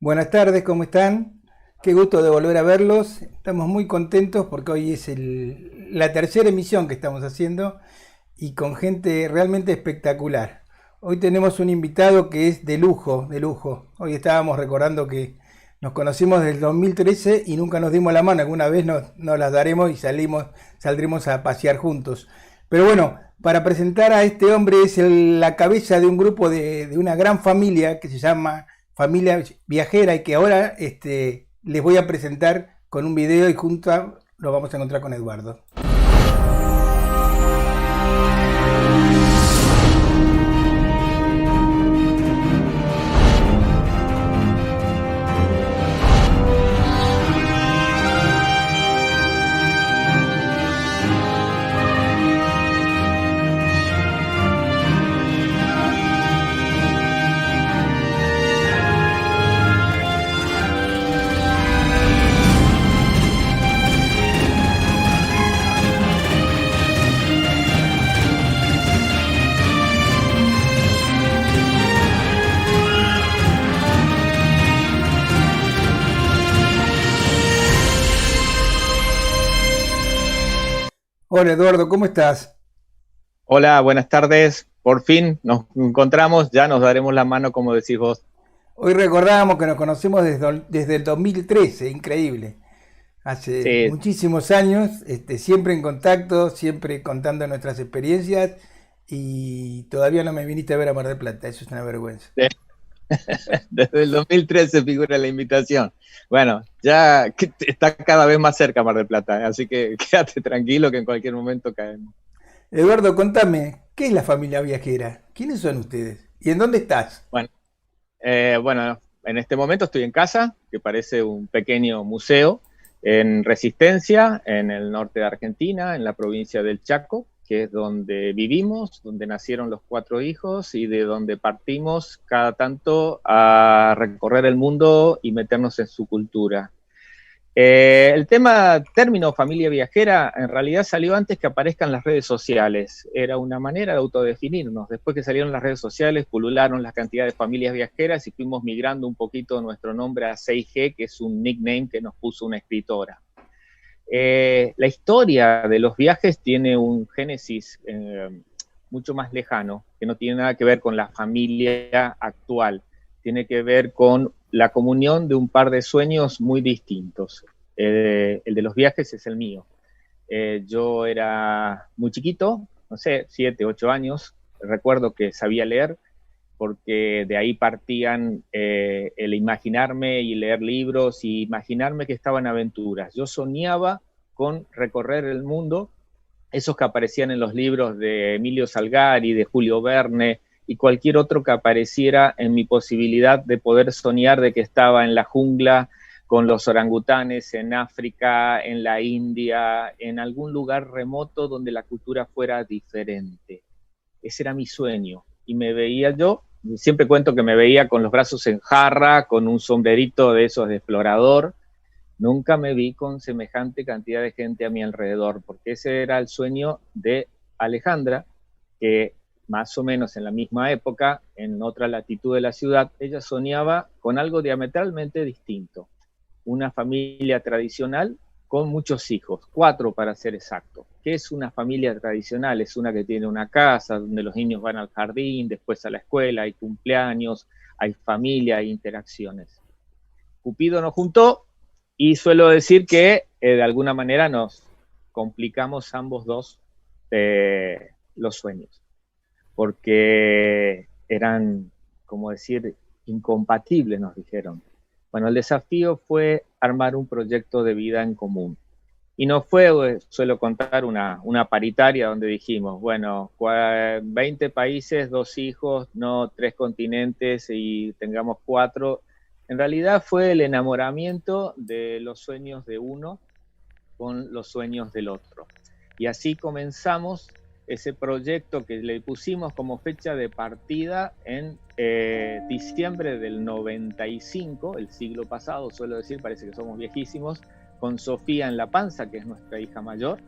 Buenas tardes, ¿cómo están? Qué gusto de volver a verlos. Estamos muy contentos porque hoy es la tercera emisión que estamos haciendo y con gente realmente espectacular. Hoy tenemos un invitado que es de lujo, de lujo. Hoy estábamos recordando que nos conocimos desde el 2013 y nunca nos dimos la mano. Alguna vez nos las daremos y saldremos a pasear juntos. Pero bueno, para presentar a este hombre es la cabeza de un grupo de una gran familia que se llama Familia Viajera y que ahora les voy a presentar con un video y juntos lo vamos a encontrar con Eduardo. Hola Eduardo, ¿cómo estás? Hola, buenas tardes. Por fin nos encontramos, ya nos daremos la mano, como decís vos. Hoy recordábamos que nos conocemos desde el 2013, increíble. Hace Sí, muchísimos años, siempre en contacto, siempre contando nuestras experiencias y todavía no me viniste a ver a Mar del Plata, eso es una vergüenza. de- desde el 2013 figura la invitación. Bueno, ya está cada vez más cerca Mar del Plata, así que quédate tranquilo que en cualquier momento caemos. Eduardo, contame, ¿qué es la familia viajera? ¿Quiénes son ustedes? ¿Y en dónde estás? Bueno, bueno, en este momento estoy en casa, que parece un pequeño museo, en Resistencia, en el norte de Argentina, en la provincia del Chaco, que es donde vivimos, donde nacieron los cuatro hijos y de donde partimos cada tanto a recorrer el mundo y meternos en su cultura. El término familia viajera en realidad salió antes que aparezcan las redes sociales. Era una manera de autodefinirnos. Después que salieron las redes sociales, pulularon la cantidad de familias viajeras y fuimos migrando un poquito nuestro nombre a 6G, que es un nickname que nos puso una escritora. La historia de los viajes tiene un génesis mucho más lejano, que no tiene nada que ver con la familia actual, tiene que ver con la comunión de un par de sueños muy distintos. El de los viajes es el mío. Yo era muy chiquito, no sé, 7, 8 años, recuerdo que sabía leer, porque de ahí partían el imaginarme y leer libros y imaginarme que estaba en aventuras. Yo soñaba con recorrer el mundo, esos que aparecían en los libros de Emilio Salgari, de Julio Verne y cualquier otro que apareciera en mi posibilidad de poder soñar de que estaba en la jungla con los orangutanes en África, en la India, en algún lugar remoto donde la cultura fuera diferente. Ese era mi sueño. Y me veía yo, siempre cuento que me veía con los brazos en jarra, con un sombrerito de esos de explorador. Nunca me vi con semejante cantidad de gente a mi alrededor, porque ese era el sueño de Alejandra, que más o menos en la misma época, en otra latitud de la ciudad, ella soñaba con algo diametralmente distinto. Una familia tradicional con muchos hijos, 4 para ser exacto. ¿Qué es una familia tradicional? Es una que tiene una casa donde los niños van al jardín, después a la escuela, hay cumpleaños, hay familia, hay interacciones. Cupido nos juntó y suelo decir que de alguna manera nos complicamos ambos dos los sueños, porque eran, como decir, incompatibles, nos dijeron. Bueno, el desafío fue armar un proyecto de vida en común. Y no fue, suelo contar, una paritaria donde dijimos, bueno, 20 países, 2 hijos, no 3 continentes y tengamos 4. En realidad fue el enamoramiento de los sueños de uno con los sueños del otro. Y así comenzamos ese proyecto que le pusimos como fecha de partida en diciembre del 95, el siglo pasado, suelo decir, parece que somos viejísimos, con Sofía en la panza, que es nuestra hija mayor.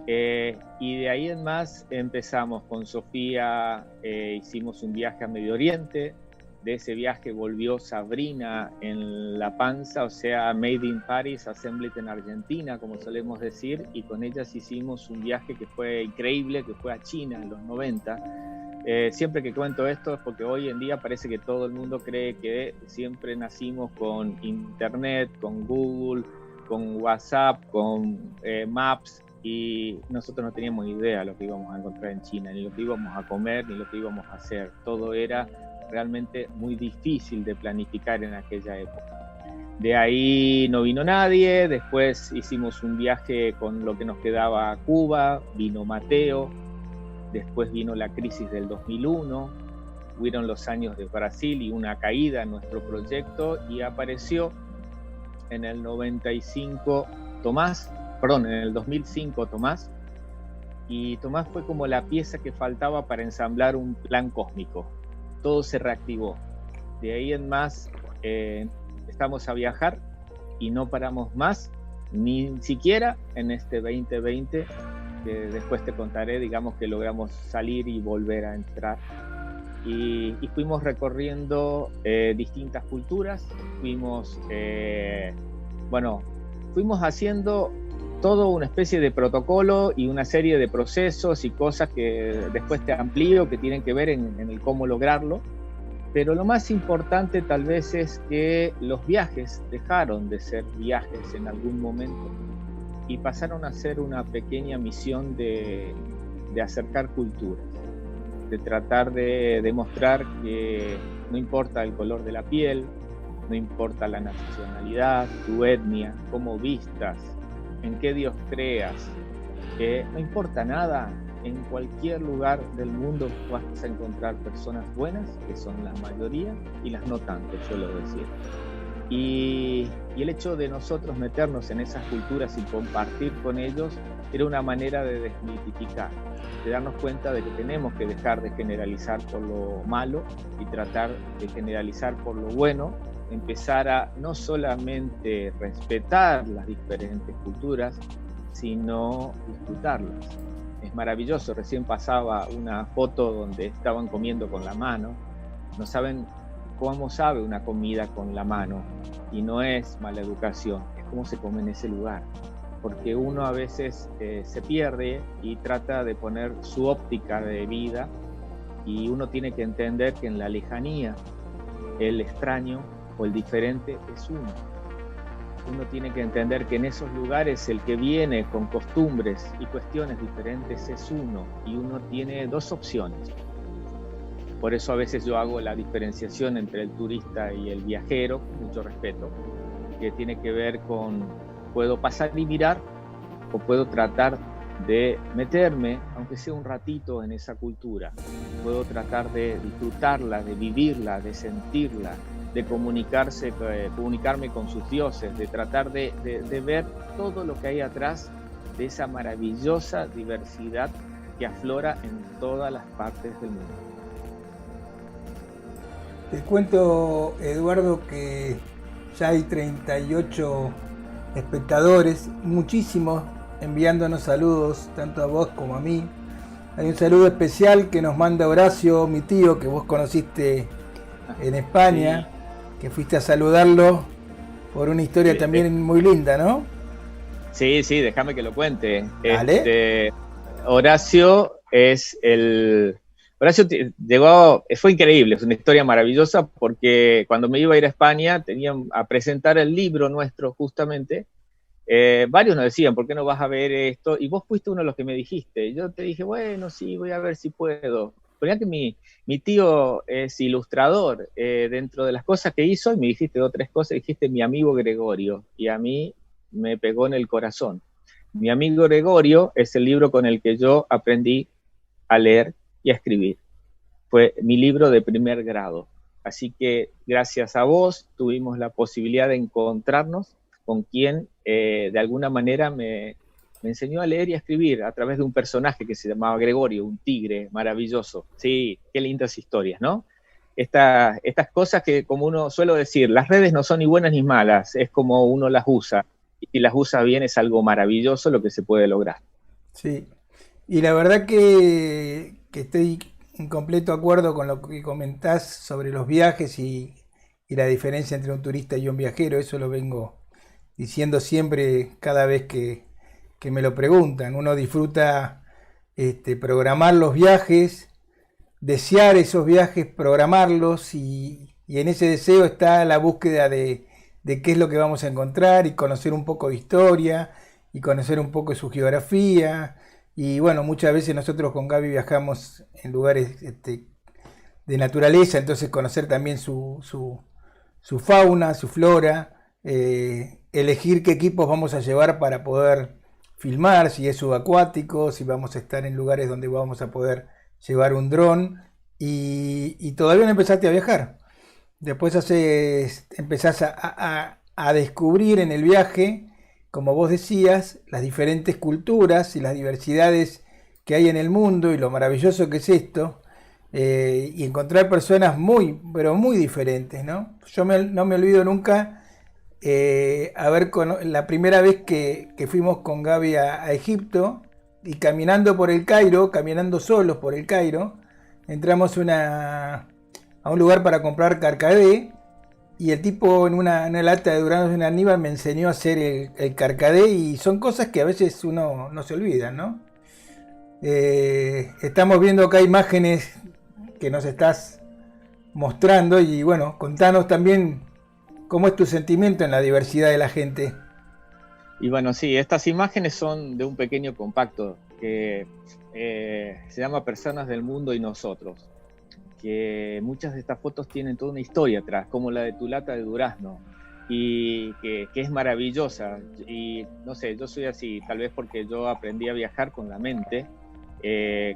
Y de ahí en más empezamos con Sofía, hicimos un viaje a Medio Oriente, De ese viaje volvió Sabrina en la panza, o sea, Made in Paris, Assembled en Argentina, como solemos decir, y con ellas hicimos un viaje que fue increíble, que fue a China en los 90. Siempre que cuento esto es porque hoy en día parece que todo el mundo cree que siempre nacimos con Internet, con Google, con WhatsApp, con Maps, y nosotros no teníamos idea de lo que íbamos a encontrar en China, ni lo que íbamos a comer, ni lo que íbamos a hacer. Todo era realmente muy difícil de planificar en aquella época. De ahí no vino nadie, después hicimos un viaje con lo que nos quedaba a Cuba, vino Mateo, después vino la crisis del 2001, fueron los años de Brasil y una caída en nuestro proyecto, y apareció en el 95 Tomás, perdón, en el 2005 Tomás, y Tomás fue como la pieza que faltaba para ensamblar un plan cósmico. Todo se reactivó. De ahí en más estamos a viajar y no paramos más, ni siquiera en este 2020, que después te contaré, digamos que logramos salir y volver a entrar. Y fuimos recorriendo distintas culturas, fuimos haciendo todo una especie de protocolo y una serie de procesos y cosas que después te amplío, que tienen que ver en el cómo lograrlo. Pero lo más importante tal vez es que los viajes dejaron de ser viajes en algún momento y pasaron a ser una pequeña misión de acercar culturas, de tratar de demostrar que no importa el color de la piel, no importa la nacionalidad, tu etnia, cómo vistas, en qué Dios creas, no importa nada, en cualquier lugar del mundo vas a encontrar personas buenas, que son la mayoría, y las no tanto, suelo decir. Y el hecho de nosotros meternos en esas culturas y compartir con ellos era una manera de desmitificar, de darnos cuenta de que tenemos que dejar de generalizar por lo malo y tratar de generalizar por lo bueno, empezar a no solamente respetar las diferentes culturas, sino disfrutarlas. Es maravilloso, recién pasaba una foto donde estaban comiendo con la mano. No saben cómo sabe una comida con la mano, y no es mala educación, es cómo se come en ese lugar, porque uno a veces se pierde y trata de poner su óptica de vida, y uno tiene que entender que en la lejanía el extraño o el diferente es uno. Uno tiene que entender que en esos lugares el que viene con costumbres y cuestiones diferentes es uno, y uno tiene dos opciones. Por eso a veces yo hago la diferenciación entre el turista y el viajero, con mucho respeto, que tiene que ver con puedo pasar y mirar, o puedo tratar de meterme, aunque sea un ratito, en esa cultura. Puedo tratar de disfrutarla, de vivirla, de sentirla, de comunicarme con sus dioses, de tratar de ver todo lo que hay atrás de esa maravillosa diversidad que aflora en todas las partes del mundo. Te cuento, Eduardo, que ya hay 38 espectadores, muchísimos enviándonos saludos, tanto a vos como a mí. Hay un saludo especial que nos manda Horacio, mi tío, que vos conociste en España, sí, que fuiste a saludarlo por una historia también muy linda, ¿no? Sí, déjame que lo cuente. Horacio Horacio llegó, fue increíble, es una historia maravillosa, porque cuando me iba a ir a España, tenían a presentar el libro nuestro justamente. Varios nos decían, ¿por qué no vas a ver esto? Y vos fuiste uno de los que me dijiste. Yo te dije, bueno, sí, voy a ver si puedo. Pero ya que mi tío es ilustrador, dentro de las cosas que hizo, y me dijiste 2 o 3 cosas, dijiste mi amigo Gregorio, y a mí me pegó en el corazón. Mi amigo Gregorio es el libro con el que yo aprendí a leer y a escribir. Fue mi libro de primer grado. Así que gracias a vos tuvimos la posibilidad de encontrarnos con quien de alguna manera me enseñó a leer y a escribir a través de un personaje que se llamaba Gregorio, un tigre maravilloso. Sí, qué lindas historias, ¿no? Estas cosas que, como uno suele decir, las redes no son ni buenas ni malas, es como uno las usa. Y si las usa bien es algo maravilloso lo que se puede lograr. Sí, y la verdad que estoy en completo acuerdo con lo que comentás sobre los viajes y la diferencia entre un turista y un viajero. Eso lo vengo diciendo siempre cada vez que me lo preguntan. Uno disfruta programar los viajes, desear esos viajes, programarlos y en ese deseo está la búsqueda de qué es lo que vamos a encontrar y conocer un poco de historia y conocer un poco de su geografía. Y bueno, muchas veces nosotros con Gaby viajamos en lugares de naturaleza, entonces conocer también su fauna, su flora, elegir qué equipos vamos a llevar para poder filmar, si es subacuático, si vamos a estar en lugares donde vamos a poder llevar un dron y todavía no empezaste a viajar. Después empezás a descubrir en el viaje, como vos decías, las diferentes culturas y las diversidades que hay en el mundo y lo maravilloso que es esto, y encontrar personas muy, pero muy diferentes, ¿no? No me olvido nunca la primera vez que fuimos con Gaby a Egipto y caminando por el Cairo, caminando solos por el Cairo, entramos a un lugar para comprar carcadé y el tipo en una lata de duranos de una Aníbal me enseñó a hacer el carcadé y son cosas que a veces uno no se olvida, ¿no? Estamos viendo acá imágenes que nos estás mostrando y bueno, contanos también cómo es tu sentimiento en la diversidad de la gente. Y bueno, sí, estas imágenes son de un pequeño compacto que se llama Personas del Mundo y Nosotros, que muchas de estas fotos tienen toda una historia atrás, como la de tu lata de durazno, y que es maravillosa. Y no sé, yo soy así, tal vez porque yo aprendí a viajar con la mente,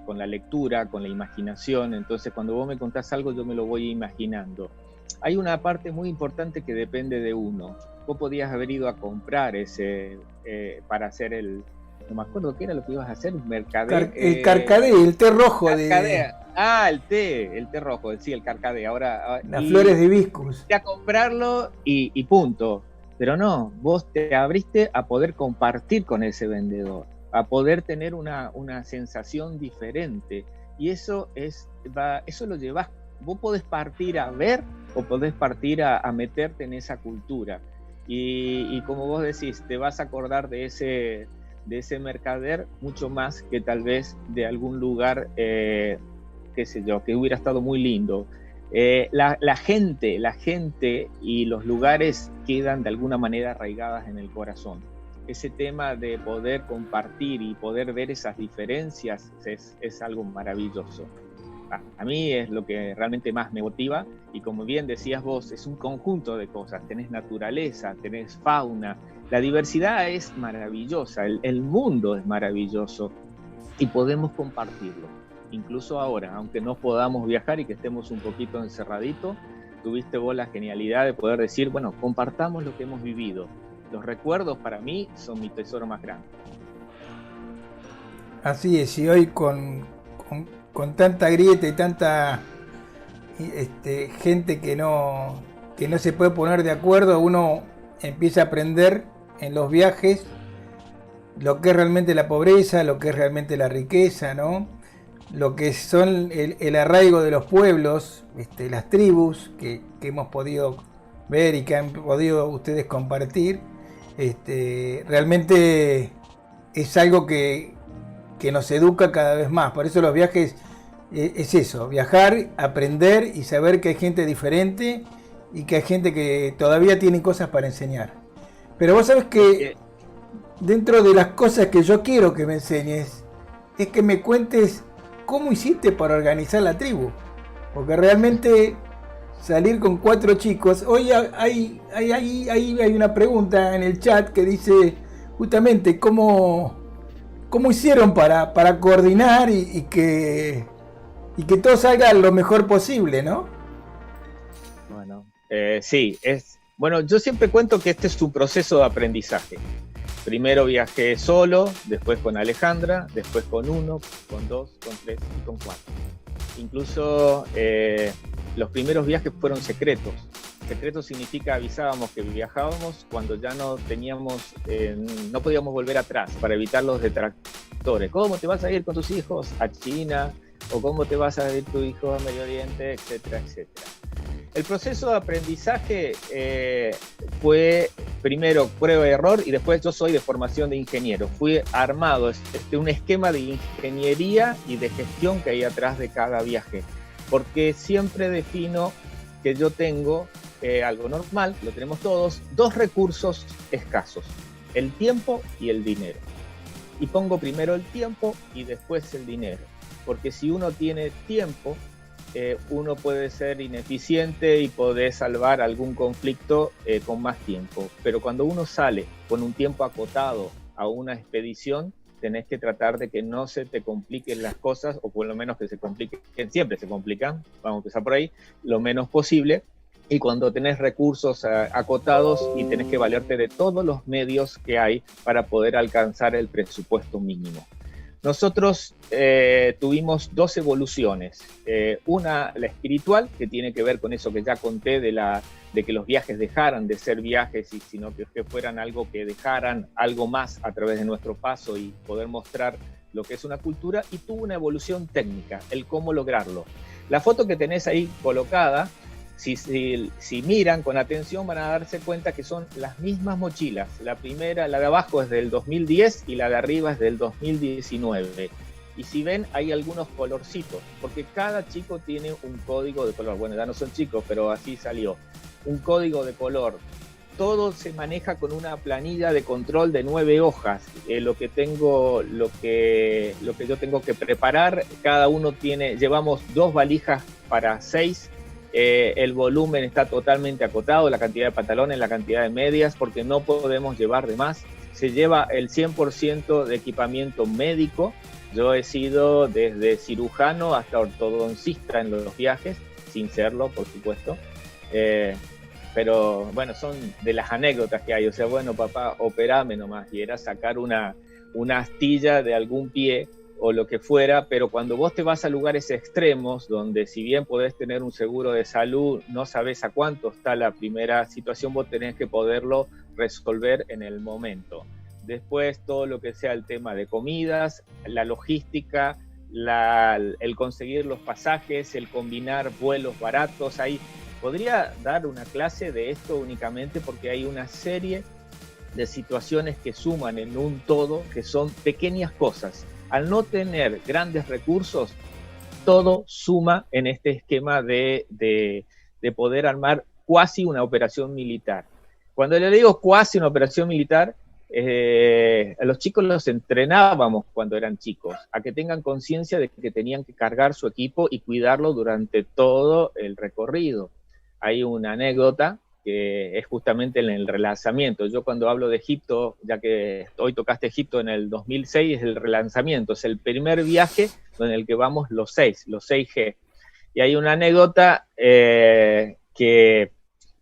con la lectura, con la imaginación. Entonces cuando vos me contás algo yo me lo voy imaginando. Hay una parte muy importante que depende de uno. Vos podías haber ido a comprar para hacer no me acuerdo qué era lo que ibas a hacer, mercadé. El carcadé, el té rojo. Carcadé. El té rojo, sí, el carcadé. Ahora, las flores de hibiscus. A comprarlo y punto. Pero no, vos te abriste a poder compartir con ese vendedor, a poder tener una sensación diferente. Y eso lo llevas. Vos podés partir a ver o podés partir a meterte en esa cultura. Y como vos decís, te vas a acordar de ese mercader mucho más que tal vez de algún lugar, qué sé yo, que hubiera estado muy lindo. La gente y los lugares quedan de alguna manera arraigadas en el corazón. Ese tema de poder compartir y poder ver esas diferencias es algo maravilloso. A mí es lo que realmente más me motiva y como bien decías vos, es un conjunto de cosas. Tenés naturaleza, tenés fauna, la diversidad es maravillosa, el mundo es maravilloso y podemos compartirlo. Incluso ahora, aunque no podamos viajar y que estemos un poquito encerraditos, tuviste vos la genialidad de poder decir, bueno, compartamos lo que hemos vivido. Los recuerdos para mí son mi tesoro más grande. Así es, y hoy con tanta grieta y tanta gente que no se puede poner de acuerdo, uno empieza a aprender en los viajes lo que es realmente la pobreza, lo que es realmente la riqueza, ¿no? Lo que son el arraigo de los pueblos, las tribus que hemos podido ver y que han podido ustedes compartir. Realmente es algo que nos educa cada vez más. Por eso los viajes es eso, viajar, aprender y saber que hay gente diferente y que hay gente que todavía tiene cosas para enseñar. Pero vos sabés que dentro de las cosas que yo quiero que me enseñes es que me cuentes cómo hiciste para organizar la tribu. Porque realmente salir con 4 chicos, hoy hay una pregunta en el chat que dice justamente cómo hicieron para coordinar y que todo salga lo mejor posible, ¿no? Bueno, sí, bueno, yo siempre cuento que este es un proceso de aprendizaje. Primero viajé solo, después con Alejandra, después con 1, con 2, con 3 y con 4. Incluso los primeros viajes fueron secretos. Secreto significa avisábamos que viajábamos cuando ya no podíamos volver atrás para evitar los detractores. ¿Cómo te vas a ir con tus hijos a China o cómo te vas a ir tu hijo a Medio Oriente, etcétera, etcétera. El proceso de aprendizaje fue primero prueba y error, y después yo soy de formación de ingeniero. Fui armado un esquema de ingeniería y de gestión que hay atrás de cada viaje, porque siempre defino que yo tengo algo normal, lo tenemos todos, dos recursos escasos, el tiempo y el dinero. Y pongo primero el tiempo y después el dinero, porque si uno tiene tiempo, uno puede ser ineficiente y poder salvar algún conflicto con más tiempo. Pero cuando uno sale con un tiempo acotado a una expedición, tenés que tratar de que no se te compliquen las cosas, o por lo menos que se compliquen, siempre se complican, vamos a empezar por ahí, lo menos posible. Y cuando tenés recursos acotados y tenés que valerte de todos los medios que hay para poder alcanzar el presupuesto mínimo. Nosotros tuvimos dos evoluciones. Una, la espiritual, que tiene que ver con eso que ya conté de que los viajes dejaran de ser viajes, sino que fueran algo que dejaran algo más a través de nuestro paso y poder mostrar lo que es una cultura. Y tuvo una evolución técnica, el cómo lograrlo. La foto que tenés ahí colocada, si miran con atención van a darse cuenta que son las mismas mochilas. La primera, la de abajo es del 2010 y la de arriba es del 2019. Y si ven, hay algunos colorcitos, porque cada chico tiene un código de color. Bueno, ya no son chicos, pero así salió. Un código de color. Todo se maneja con una planilla de control de 9 hojas. Lo que yo tengo que preparar, cada uno llevamos 2 valijas para 6. El volumen está totalmente acotado, la cantidad de pantalones, la cantidad de medias, porque no podemos llevar de más. Se lleva el 100% de equipamiento médico. Yo he sido desde cirujano hasta ortodoncista en los viajes, sin serlo, por supuesto. Pero bueno, son de las anécdotas que hay. O sea, bueno, papá, operame nomás. Y era sacar una astilla de algún pie o lo que fuera, pero cuando vos te vas a lugares extremos, donde si bien podés tener un seguro de salud, no sabés a cuánto está la primera situación, vos tenés que poderlo resolver en el momento. Después todo lo que sea el tema de comidas, la logística, el conseguir los pasajes, el combinar vuelos baratos. Ahí podría dar una clase de esto únicamente porque hay una serie de situaciones que suman en un todo, que son pequeñas cosas. Al no tener grandes recursos, todo suma en este esquema de poder armar cuasi una operación militar. Cuando le digo cuasi una operación militar, a los chicos los entrenábamos cuando eran chicos, a que tengan conciencia de que tenían que cargar su equipo y cuidarlo durante todo el recorrido. Hay una anécdota que es justamente en el relanzamiento. Yo cuando hablo de Egipto, ya que hoy tocaste Egipto en el 2006, es el relanzamiento, es el primer viaje en el que vamos los 6G. Y hay una anécdota que,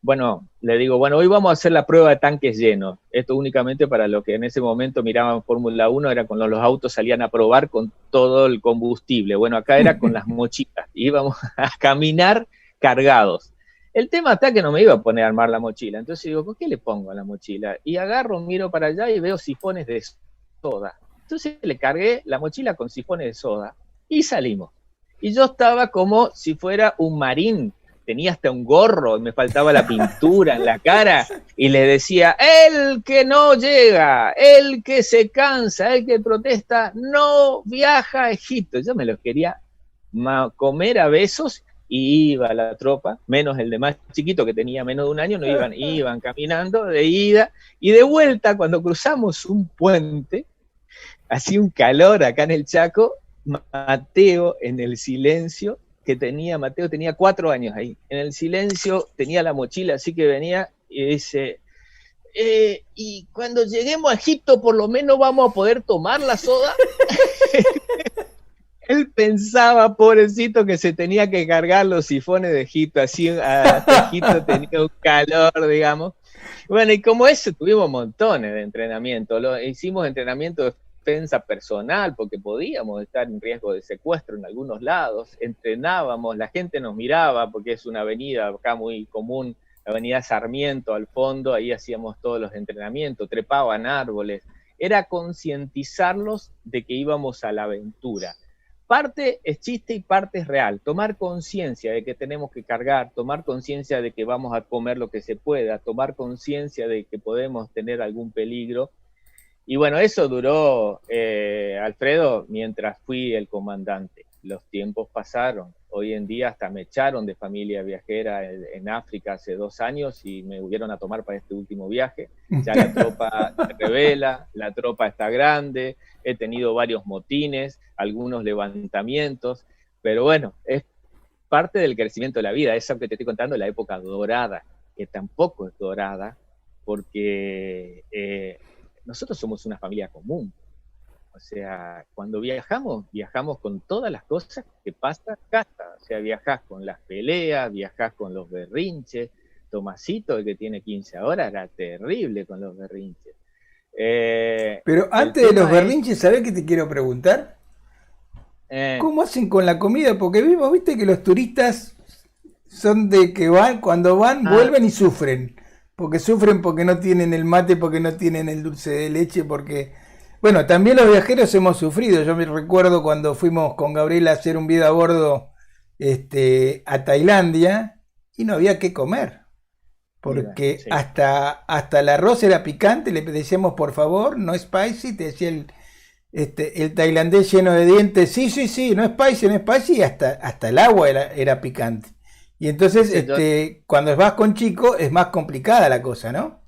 bueno, le digo, bueno, hoy vamos a hacer la prueba de tanques llenos. Esto únicamente para los que en ese momento miraban Fórmula 1, era cuando los autos salían a probar con todo el combustible. Bueno, acá era con las mochilas, íbamos a caminar cargados. El tema está que no me iba a poner a armar la mochila, entonces digo, ¿por qué le pongo a la mochila? Y agarro, miro para allá y veo sifones de soda. Entonces le cargué la mochila con sifones de soda y salimos. Y yo estaba como si fuera un marín, tenía hasta un gorro y me faltaba la pintura en la cara y le decía, el que no llega, el que se cansa, el que protesta, no viaja a Egipto. Yo me lo quería comer a besos. Y iba la tropa, menos el de más chiquito que tenía menos de un año, no iban caminando de ida y de vuelta. Cuando cruzamos un puente, hacía un calor acá en el Chaco, Mateo en el silencio Mateo tenía 4 años ahí, en el silencio tenía la mochila así que venía y dice, y cuando lleguemos a Egipto por lo menos vamos a poder tomar la soda. Él pensaba, pobrecito, que se tenía que cargar los sifones de Egipto, así hasta Egipto tenía un calor, digamos. Bueno, y como eso tuvimos montones de entrenamiento. Hicimos entrenamiento de defensa personal, porque podíamos estar en riesgo de secuestro en algunos lados. Entrenábamos, la gente nos miraba, porque es una avenida acá muy común, la avenida Sarmiento al fondo, ahí hacíamos todos los entrenamientos, trepaban árboles. Era concientizarlos de que íbamos a la aventura. parte es chiste y parte es real. Tomar conciencia de que tenemos que cargar, tomar conciencia de que vamos a comer lo que se pueda, tomar conciencia de que podemos tener algún peligro. Y bueno, eso duró, Alfredo, mientras fui el comandante. Los tiempos pasaron. Hoy en día hasta me echaron de familia viajera en África hace 2 años y me volvieron a tomar para este último viaje. Ya la tropa se revela, la tropa está grande, he tenido varios motines, algunos levantamientos, pero bueno, es parte del crecimiento de la vida. Eso que te estoy contando, la época dorada, que tampoco es dorada, porque nosotros somos una familia común. O sea, cuando viajamos con todas las cosas que pasa acá. O sea, viajás con las peleas, viajás con los berrinches. Tomasito, el que tiene 15 ahora, era terrible con los berrinches. Pero antes de los berrinches, ¿sabés qué te quiero preguntar? ¿Cómo hacen con la comida? Porque vos viste que los turistas son de que van, cuando van, vuelven y sufren. Porque sufren porque no tienen el mate, porque no tienen el dulce de leche, porque... Bueno, también los viajeros hemos sufrido. Yo me recuerdo cuando fuimos con Gabriela a hacer un viaje a bordo a Tailandia y no había qué comer. Porque sí, hasta el arroz era picante, le decíamos por favor, no spicy, te decía el tailandés lleno de dientes, sí, no spicy, y hasta el agua era picante. Y entonces, cuando vas con chicos es más complicada la cosa, ¿no?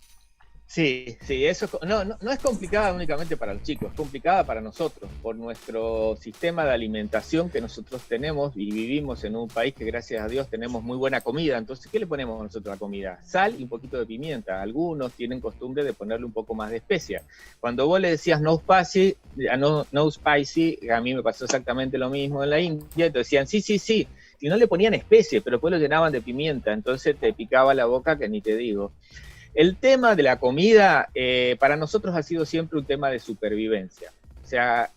Sí, eso no es complicada únicamente para los chicos, es complicada para nosotros, por nuestro sistema de alimentación que nosotros tenemos y vivimos en un país que gracias a Dios tenemos muy buena comida. Entonces, ¿qué le ponemos nosotros a la comida? Sal y un poquito de pimienta. Algunos tienen costumbre de ponerle un poco más de especia. Cuando vos le decías no spicy, a mí me pasó exactamente lo mismo en la India, y te decían sí, y no le ponían especie, pero después lo llenaban de pimienta, entonces te picaba la boca que ni te digo. El tema de la comida para nosotros ha sido siempre un tema de supervivencia. O sea,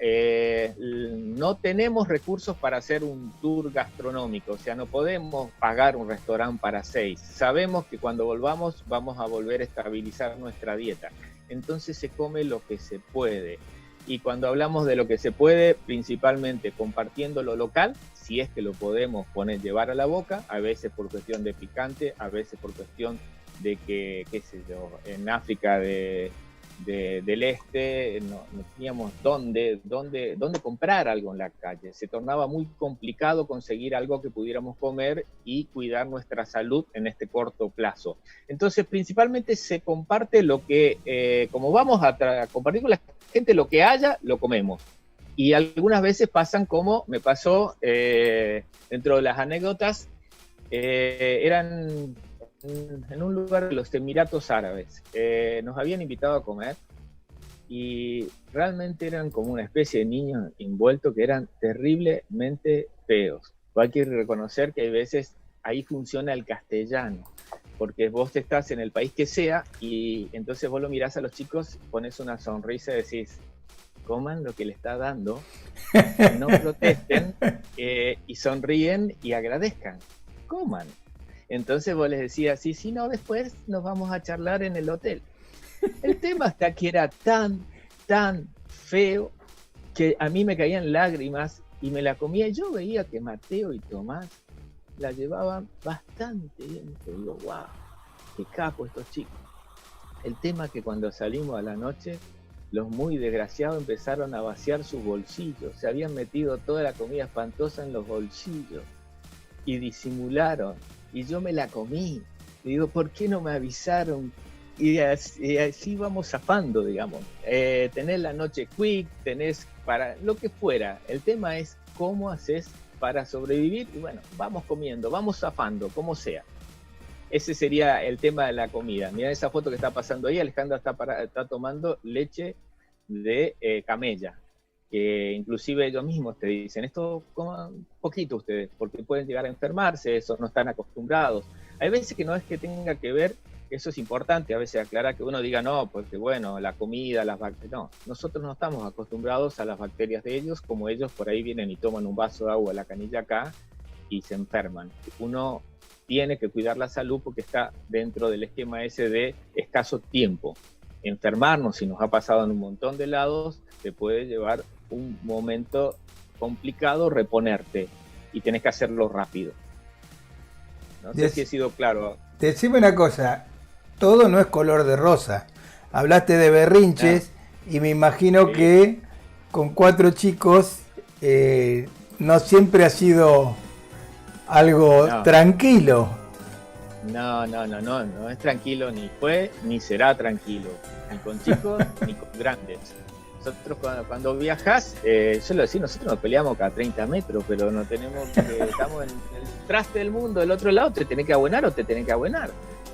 no tenemos recursos para hacer un tour gastronómico, o sea, no podemos pagar un restaurante para 6. Sabemos que cuando volvamos vamos a volver a estabilizar nuestra dieta. Entonces se come lo que se puede. Y cuando hablamos de lo que se puede, principalmente compartiendo lo local, si es que lo podemos llevar a la boca, a veces por cuestión de picante, a veces por cuestión de que, qué sé yo, en África del Este no teníamos dónde comprar algo en la calle. Se tornaba muy complicado conseguir algo que pudiéramos comer y cuidar nuestra salud en este corto plazo. Entonces, principalmente se comparte lo que, como vamos a compartir con la gente, lo que haya, lo comemos. Y algunas veces pasan como me pasó dentro de las anécdotas, eran en un lugar de los Emiratos Árabes. Nos habían invitado a comer y realmente eran como una especie de niños envueltos que eran terriblemente feos. Hay que reconocer que hay veces ahí funciona el castellano, porque vos estás en el país que sea y entonces vos lo mirás a los chicos, pones una sonrisa y decís, coman lo que le está dando, no protesten y sonríen y agradezcan, coman. Entonces vos les decías, sí, no, después nos vamos a charlar en el hotel. El tema está que era tan feo que a mí me caían lágrimas y me la comía. Yo veía que Mateo y Tomás la llevaban bastante bien. Te digo, wow, qué capo estos chicos. El tema es que cuando salimos a la noche, los muy desgraciados empezaron a vaciar sus bolsillos. Se habían metido toda la comida espantosa en los bolsillos y disimularon. Y yo me la comí. Y digo, ¿por qué no me avisaron? Y así vamos zafando, digamos. Tenés la noche quick, tenés para lo que fuera. El tema es cómo haces para sobrevivir. Y bueno, vamos comiendo, vamos zafando, como sea. Ese sería el tema de la comida. Mirá esa foto que está pasando ahí. Alejandra está tomando leche de camella. Que inclusive ellos mismos te dicen, esto coman poquito ustedes, porque pueden llegar a enfermarse, eso no están acostumbrados. Hay veces que no es que tenga que ver, eso es importante, a veces aclarar que uno diga, no, porque bueno, la comida, las bacterias, no, nosotros no estamos acostumbrados a las bacterias de ellos, como ellos por ahí vienen y toman un vaso de agua de la canilla acá y se enferman. Uno tiene que cuidar la salud porque está dentro del esquema ese de escaso tiempo. Enfermarnos, si nos ha pasado en un montón de lados, te puede llevar un momento complicado reponerte y tenés que hacerlo rápido. No sé si he sido claro. Decime una cosa, todo no es color de rosa. Hablaste de berrinches y me imagino que con 4 chicos no siempre ha sido algo tranquilo. No es tranquilo, ni fue, ni será tranquilo, ni con chicos, ni con grandes. Nosotros cuando viajas, yo lo decía, nosotros nos peleamos cada 30 metros, pero no tenemos estamos en el traste del mundo, del otro lado, te tenés que abuenar o te tenés que abuenar.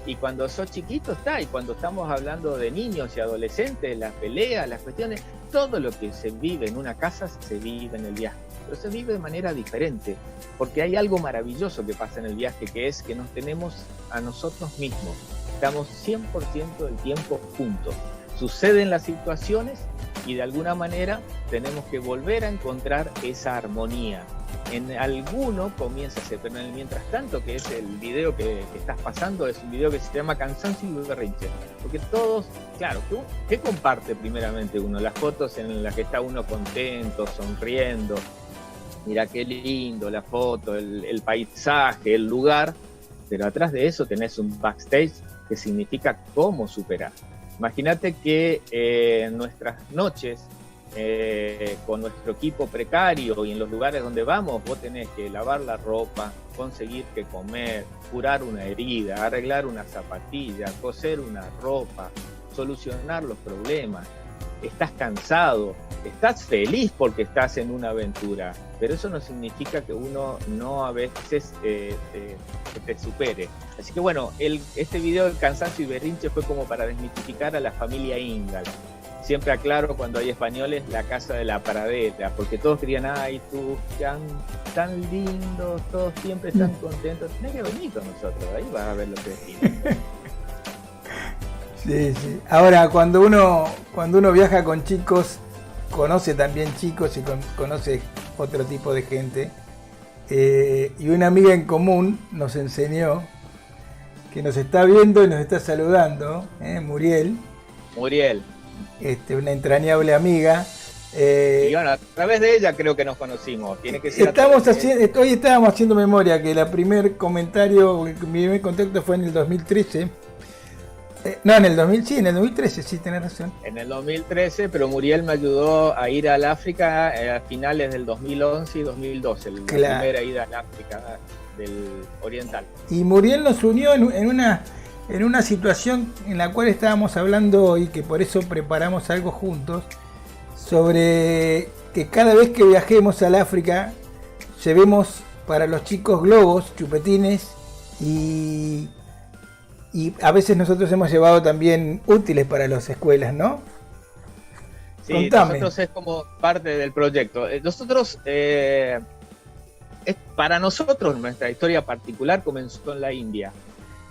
Y cuando sos chiquito y cuando estamos hablando de niños y adolescentes, las peleas, las cuestiones, todo lo que se vive en una casa se vive en el viaje, pero se vive de manera diferente, porque hay algo maravilloso que pasa en el viaje, que es que nos tenemos a nosotros mismos, estamos 100% del tiempo juntos, suceden las situaciones y de alguna manera tenemos que volver a encontrar esa armonía. En alguno comienza a ser, pero en el mientras tanto, que es el video que estás pasando, es un video que se llama Cansancio y Berrinche, porque todos, claro, ¿qué comparte primeramente uno? Las fotos en las que está uno contento, sonriendo, mira qué lindo la foto, el paisaje, el lugar, pero atrás de eso tenés un backstage que significa cómo superar. Imagínate que en nuestras noches, con nuestro equipo precario y en los lugares donde vamos, vos tenés que lavar la ropa, conseguir que comer, curar una herida, arreglar una zapatilla, coser una ropa, solucionar los problemas. Estás cansado, estás feliz porque estás en una aventura, pero eso no significa que uno no a veces te supere. Así que bueno, este video del Cansancio y Berrinche fue como para desmitificar a la familia Ingalls. Siempre aclaro cuando hay españoles, la casa de la pradera, porque todos querían, ay, tú, tan lindos, todos siempre están contentos. Tenés que venir con nosotros, ahí vas a ver lo que decimos. Sí. Ahora, cuando uno viaja con chicos, conoce también chicos y conoce otro tipo de gente. Y una amiga en común nos enseñó, que nos está viendo y nos está saludando, Muriel. Una entrañable amiga. Y bueno, a través de ella creo que nos conocimos. Tiene que ser hoy estábamos haciendo memoria que el primer contacto fue en el 2013. En el 2013, sí, tenés razón. En el 2013, pero Muriel me ayudó a ir al África a finales del 2011 y 2012, la primera ida al África del Oriental. Y Muriel nos unió en una situación en la cual estábamos hablando hoy, que por eso preparamos algo juntos, sobre que cada vez que viajemos al África, llevemos para los chicos globos, chupetines y a veces nosotros hemos llevado también útiles para las escuelas, ¿no? Sí, contame. Nosotros es como parte del proyecto. Para nosotros, nuestra historia particular comenzó en la India,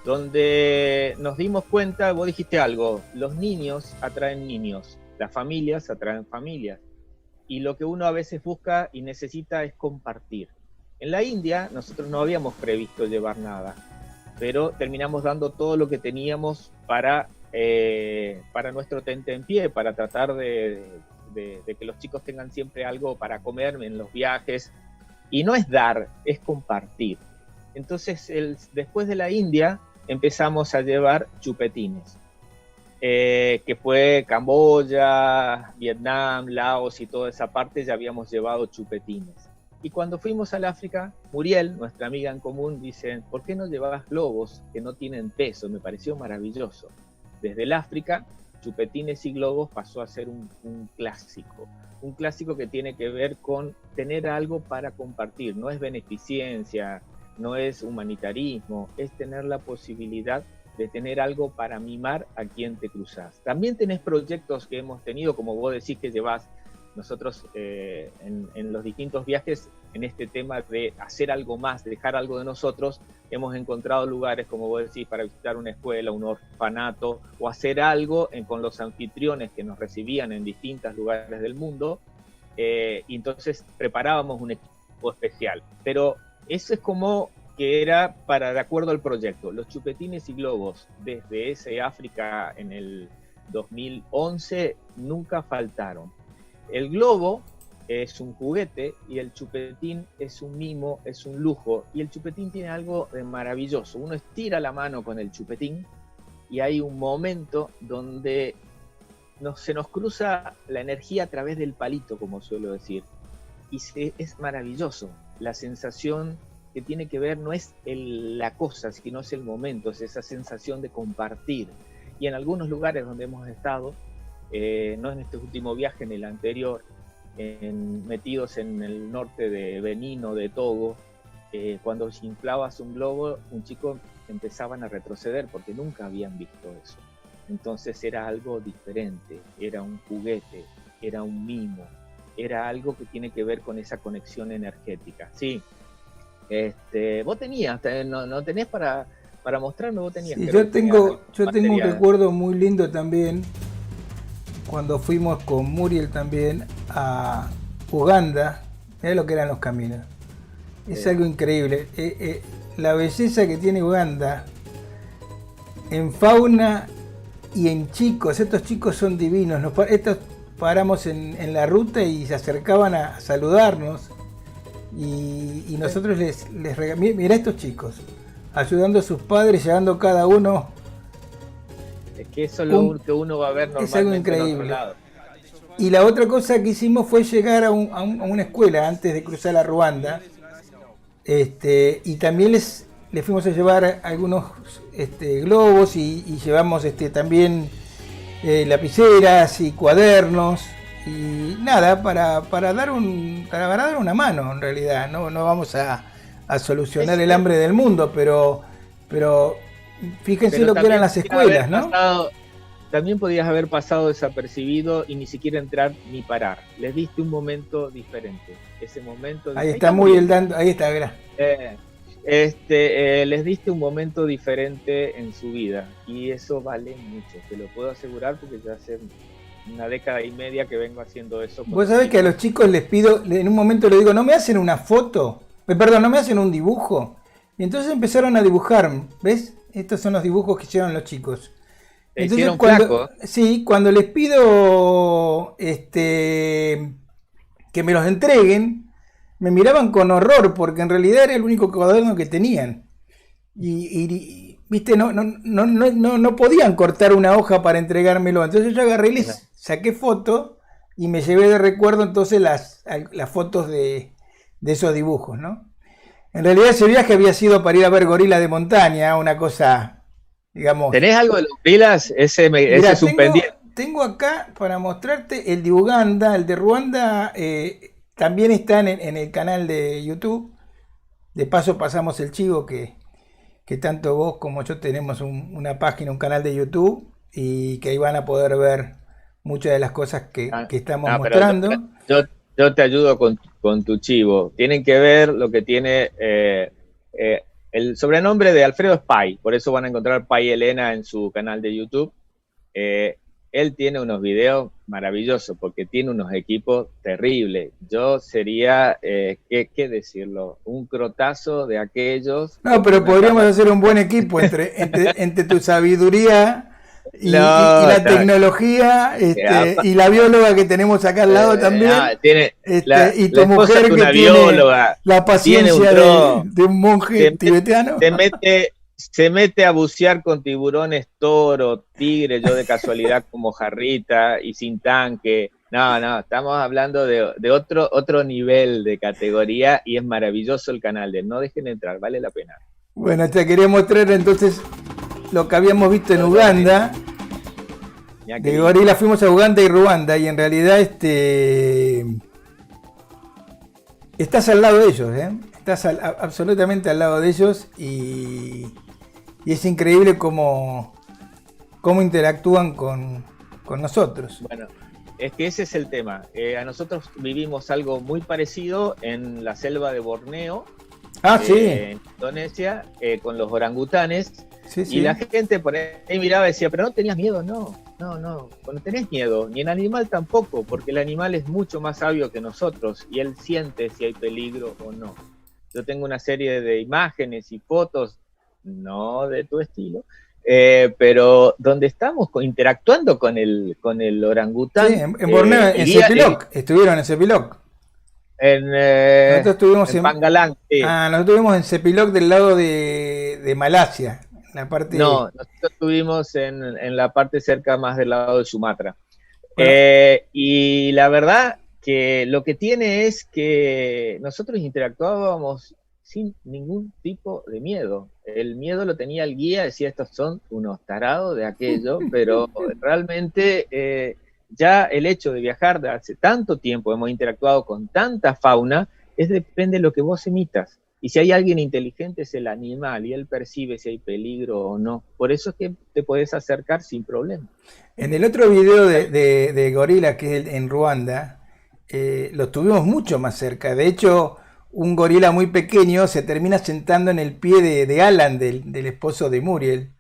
donde nos dimos cuenta, vos dijiste algo, los niños atraen niños, las familias atraen familias, y lo que uno a veces busca y necesita es compartir. En la India nosotros no habíamos previsto llevar nada, pero terminamos dando todo lo que teníamos para nuestro tentempié, para tratar de que los chicos tengan siempre algo para comer en los viajes. Y no es dar, es compartir. Entonces, después de la India, empezamos a llevar chupetines, que fue Camboya, Vietnam, Laos y toda esa parte, ya habíamos llevado chupetines. Y cuando fuimos al África, Muriel, nuestra amiga en común, dice, ¿por qué no llevabas globos que no tienen peso? Me pareció maravilloso. Desde el África, chupetines y globos pasó a ser un clásico que tiene que ver con tener algo para compartir. No es beneficencia, no es humanitarismo, es tener la posibilidad de tener algo para mimar a quien te cruzas. También tenés proyectos que hemos tenido, como vos decís que llevás. Nosotros en los distintos viajes, en este tema de hacer algo más, de dejar algo de nosotros, hemos encontrado lugares, como vos decís, para visitar una escuela, un orfanato, o hacer algo con los anfitriones que nos recibían en distintos lugares del mundo, y entonces preparábamos un equipo especial. Pero eso es como que era de acuerdo al proyecto. Los chupetines y globos desde ese África en el 2011 nunca faltaron. El globo es un juguete y el chupetín es un mimo, es un lujo. Y el chupetín tiene algo de maravilloso. Uno estira la mano con el chupetín y hay un momento donde se nos cruza la energía a través del palito, como suelo decir. Y es maravilloso. La sensación que tiene que ver no es la cosa, sino es el momento, es esa sensación de compartir. Y en algunos lugares donde hemos estado, no en este último viaje, en el anterior, metidos en el norte de Benín o de Togo, cuando inflabas un globo, un chico empezaban a retroceder porque nunca habían visto eso. Entonces era algo diferente, era un juguete, era un mimo, era algo que tiene que ver con esa conexión energética. Sí, vos tenías, no tenés para mostrarme, vos tenías. Sí, yo tengo un recuerdo muy lindo también, cuando fuimos con Muriel también a Uganda. Mirá lo que eran los caminos. Es algo increíble. La belleza que tiene Uganda en fauna y en chicos. Estos chicos son divinos. Estos paramos en la ruta y se acercaban a saludarnos. Y nosotros les regalamos. Mirá estos chicos, ayudando a sus padres, llevando cada uno. Es que eso es lo que uno va a ver normalmente. Es algo increíble. En otro lado. Y la otra cosa que hicimos fue llegar a una escuela antes de cruzar a Ruanda. Y también les fuimos a llevar algunos globos y llevamos también lapiceras y cuadernos. Y nada, para dar una mano en realidad. No vamos a solucionar el hambre del mundo, pero fíjense lo que eran las escuelas, ¿no? También podías haber pasado desapercibido y ni siquiera entrar ni parar. Les diste un momento diferente. Ese momento. Ahí está Muriel dando, ahí está, verá. Les diste un momento diferente en su vida y eso vale mucho. Te lo puedo asegurar porque ya hace una década y media que vengo haciendo eso. Vos sabés que a los chicos les pido, en un momento les digo, ¿no me hacen una foto? Perdón, ¿no me hacen un dibujo? Y entonces empezaron a dibujar, ¿ves? Estos son los dibujos que hicieron los chicos. Entonces, cuando les pido que me los entreguen, me miraban con horror, porque en realidad era el único cuaderno que tenían. Y viste, no podían cortar una hoja para entregármelo. Entonces yo agarré y les saqué foto y me llevé de recuerdo entonces las fotos de esos dibujos, ¿no? En realidad ese viaje había sido para ir a ver gorila de montaña, una cosa, digamos... ¿Tenés algo de los gorilas? Ese es un pendiente. Tengo acá para mostrarte el de Uganda, el de Ruanda, también están en el canal de YouTube. De paso pasamos el chivo que tanto vos como yo tenemos una página, un canal de YouTube, y que ahí van a poder ver muchas de las cosas que estamos mostrando. Yo te ayudo con tu chivo. Tienen que ver lo que tiene el sobrenombre de Alfredo es Pai, por eso van a encontrar Pai Elena en su canal de YouTube. Él tiene unos videos maravillosos porque tiene unos equipos terribles. Yo sería, ¿qué decirlo? Un crotazo de aquellos. No, pero podríamos hacer un buen equipo entre tu sabiduría y la tecnología, y la bióloga que tenemos acá al lado también, y tu mujer que tiene bióloga, la paciencia de un monje tibetano. Se mete a bucear con tiburones, toro, tigre, yo de casualidad como jarrita y sin tanque. No, estamos hablando de otro nivel de categoría y es maravilloso el canal de él. No dejen entrar, vale la pena. Bueno, te quería mostrar entonces lo que habíamos visto en Uganda. De gorila fuimos a Uganda y Ruanda y en realidad estás al lado de ellos, estás absolutamente al lado de ellos y es increíble cómo interactúan con nosotros. Bueno, es que ese es el tema. A nosotros vivimos algo muy parecido en la selva de Borneo, en Indonesia, con los orangutanes. Sí. Y la gente por ahí miraba y decía, pero no tenías miedo. No tenés miedo, ni el animal tampoco, porque el animal es mucho más sabio que nosotros y él siente si hay peligro o no. Yo tengo una serie de imágenes y fotos, no de tu estilo, pero donde estamos interactuando con el orangután. Sí, en Borneo, en Sepilok, estuvieron en Sepilok. Nosotros estuvimos en Pangalang, sí. nosotros estuvimos en Sepilok del lado de Malasia, en la No, parte... nosotros estuvimos en la parte cerca más del lado de Sumatra. Bueno, Y la verdad que lo que tiene es que nosotros interactuábamos sin ningún tipo de miedo. El miedo lo tenía el guía, decía, estos son unos tarados de aquello, pero realmente ya el hecho de viajar de hace tanto tiempo, hemos interactuado con tanta fauna, depende de lo que vos emitas. Y si hay alguien inteligente es el animal y él percibe si hay peligro o no. Por eso es que te podés acercar sin problema. en el otro video de gorila, que es en Ruanda, lo tuvimos mucho más cerca. De hecho, un gorila muy pequeño se termina sentando en el pie de Alan, del esposo de Muriel.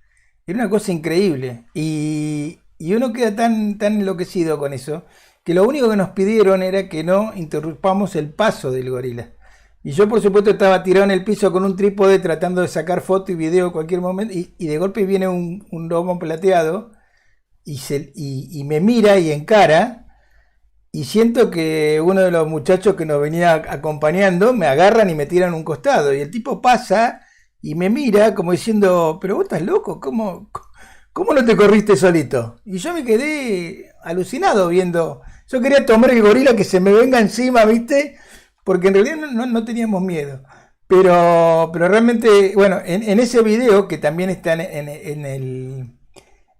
Era una cosa increíble. Y uno queda tan enloquecido con eso, que lo único que nos pidieron era que no interrumpamos el paso del gorila. Y yo, por supuesto, estaba tirado en el piso con un trípode tratando de sacar foto y video en cualquier momento. Y de golpe viene un lobo plateado y me mira y encara. Y siento que uno de los muchachos que nos venía acompañando me agarran y me tiran un costado. Y el tipo pasa y me mira como diciendo, pero vos estás loco, ¿cómo no te corriste solito? Y yo me quedé alucinado viendo. Yo quería tomar el gorila que se me venga encima, ¿viste? Porque en realidad no teníamos miedo. Pero realmente, bueno, en ese video que también está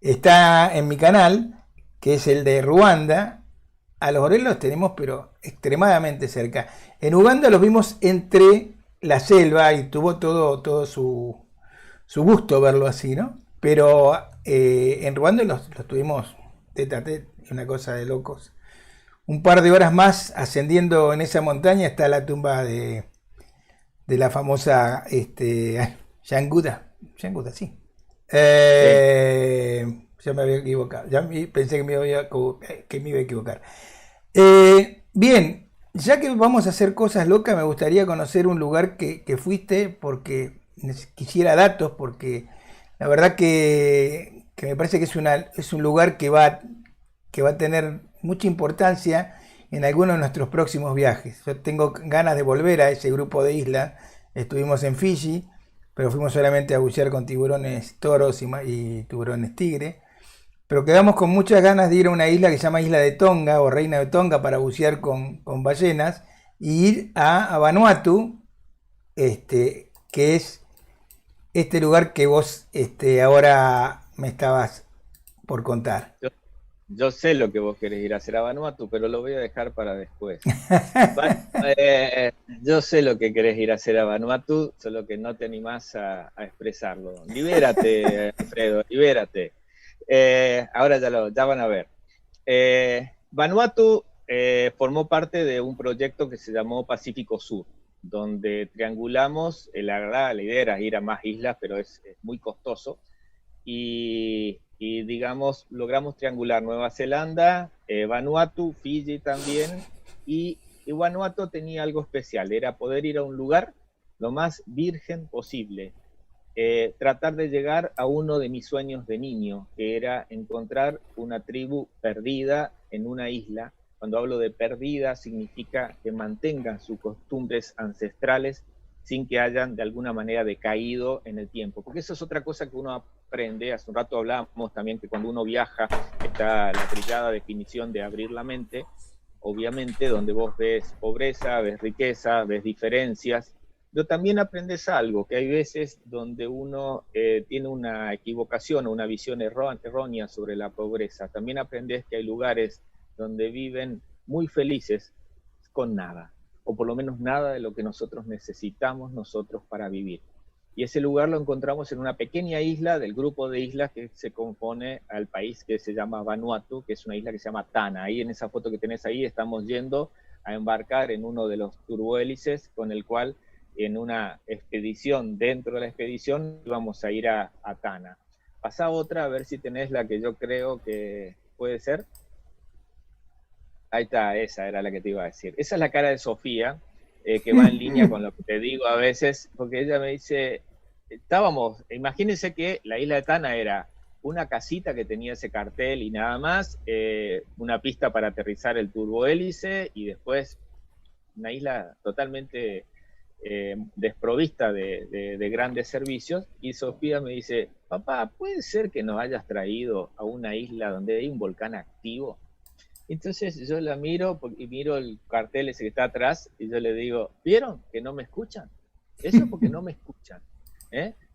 está en mi canal, que es el de Ruanda, a los gorelos los tenemos pero extremadamente cerca. En Uganda los vimos entre la selva y tuvo todo su gusto verlo así, ¿no? Pero en Ruanda los tuvimos tete a tete, una cosa de locos. Un par de horas más ascendiendo en esa montaña está la tumba de la famosa Yanguda. Yanguda, sí. Sí. Ya me había equivocado. Pensé que me iba a equivocar. Bien, ya que vamos a hacer cosas locas, me gustaría conocer un lugar que fuiste porque quisiera datos, porque la verdad que me parece que es un lugar que va a tener mucha importancia en algunos de nuestros próximos viajes. Yo tengo ganas de volver a ese grupo de islas. Estuvimos en Fiji, pero fuimos solamente a bucear con tiburones toros y tiburones tigre. Pero quedamos con muchas ganas de ir a una isla que se llama Isla de Tonga o Reina de Tonga para bucear con ballenas y ir a Vanuatu, que es este lugar que vos ahora me estabas por contar. Yo, yo sé lo que vos querés ir a hacer a Vanuatu, pero lo voy a dejar para después. Yo sé lo que querés ir a hacer a Vanuatu, solo que no te animás a expresarlo. Libérate, Alfredo, libérate. Ahora ya van a ver. Vanuatu formó parte de un proyecto que se llamó Pacífico Sur, donde triangulamos, la idea era ir a más islas, pero es muy costoso, y digamos, logramos triangular Nueva Zelanda, Vanuatu, Fiji también, y Vanuatu tenía algo especial, era poder ir a un lugar lo más virgen posible, tratar de llegar a uno de mis sueños de niño, que era encontrar una tribu perdida en una isla. Cuando hablo de perdida, significa que mantengan sus costumbres ancestrales sin que hayan de alguna manera decaído en el tiempo. Porque eso es otra cosa que uno aprende. Hace un rato hablábamos también que cuando uno viaja está la trillada definición de abrir la mente, obviamente, donde vos ves pobreza, ves riqueza, ves diferencias, pero también aprendes algo, que hay veces donde uno tiene una equivocación o una visión errónea sobre la pobreza. También aprendes que hay lugares donde viven muy felices con nada, o por lo menos nada de lo que nosotros necesitamos nosotros para vivir. Y ese lugar lo encontramos en una pequeña isla del grupo de islas que se compone al país que se llama Vanuatu, que es una isla que se llama Tana. Ahí en esa foto que tenés ahí estamos yendo a embarcar en uno de los turbohélices con el cual en una expedición, dentro de la expedición, íbamos a ir a Tana. Pasá otra, a ver si tenés la que yo creo que puede ser. Ahí está, esa era la que te iba a decir. Esa es la cara de Sofía, que va en línea con lo que te digo a veces, porque ella me dice, imagínense que la isla de Tana era una casita que tenía ese cartel y nada más, una pista para aterrizar el turbohélice y después una isla totalmente desprovista de grandes servicios, y Sofía me dice, papá, ¿puede ser que nos hayas traído a una isla donde hay un volcán activo? Entonces yo la miro y miro el cartel ese que está atrás y yo le digo, ¿vieron que no me escuchan? Eso porque no me escuchan.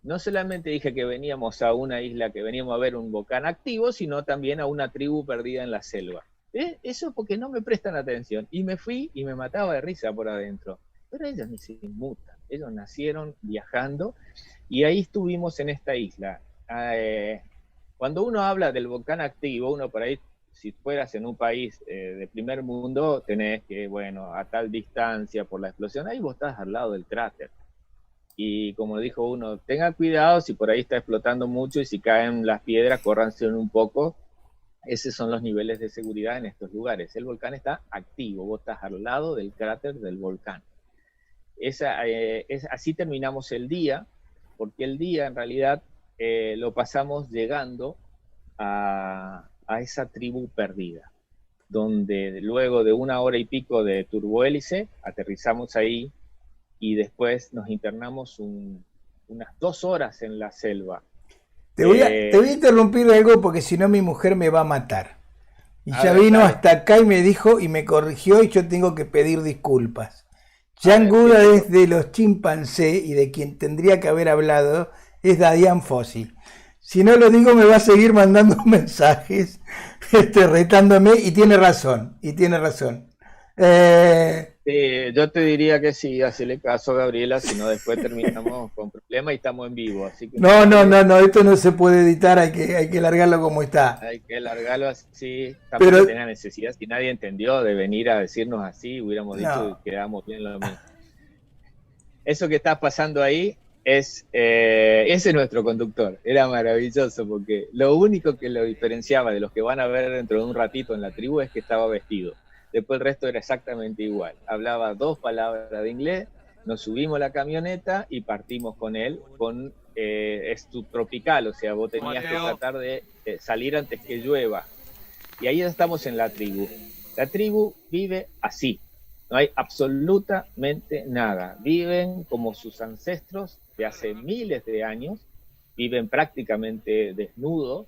No solamente dije que veníamos a una isla, que veníamos a ver un volcán activo, sino también a una tribu perdida en la selva. Eso porque no me prestan atención. Y me fui y me mataba de risa por adentro. Pero ellos ni se inmutan. Ellos nacieron viajando y ahí estuvimos en esta isla. Cuando uno habla del volcán activo, uno por ahí, si fueras en un país de primer mundo, tenés que, bueno, a tal distancia por la explosión, ahí vos estás al lado del cráter. Y como dijo uno, tengan cuidado si por ahí está explotando mucho y si caen las piedras, córranse un poco. Esos son los niveles de seguridad en estos lugares. El volcán está activo, vos estás al lado del cráter del volcán. Así terminamos el día, porque el día en realidad lo pasamos llegando a esa tribu perdida, donde luego de 1 hora y pico de turbohélice, aterrizamos ahí y después nos internamos unas 2 horas en la selva. Te voy a interrumpir algo porque si no mi mujer me va a matar. Y ya vino hasta acá y me dijo y me corrigió y yo tengo que pedir disculpas. Jan Guda es de los chimpancés y de quien tendría que haber hablado es Dian Fossey. Si no lo digo me va a seguir mandando mensajes retándome y tiene razón, yo te diría que sí, hacele caso a Gabriela, si no después terminamos con problemas y estamos en vivo. Así que no, esto no se puede editar, hay que largarlo como está. Hay que largarlo así, tampoco tenía necesidad, si nadie entendió de venir a decirnos así, hubiéramos dicho que quedamos bien lo mismo. Eso que está pasando ahí, ese es nuestro conductor, era maravilloso porque lo único que lo diferenciaba de los que van a ver dentro de un ratito en la tribu es que estaba vestido. Después el resto era exactamente igual. Hablaba 2 palabras de inglés, nos subimos a la camioneta y partimos con él con subtropical, o sea, vos tenías que tratar de salir antes que llueva. Y ahí estamos en la tribu. La tribu vive así, no hay absolutamente nada. Viven como sus ancestros de hace miles de años, viven prácticamente desnudos.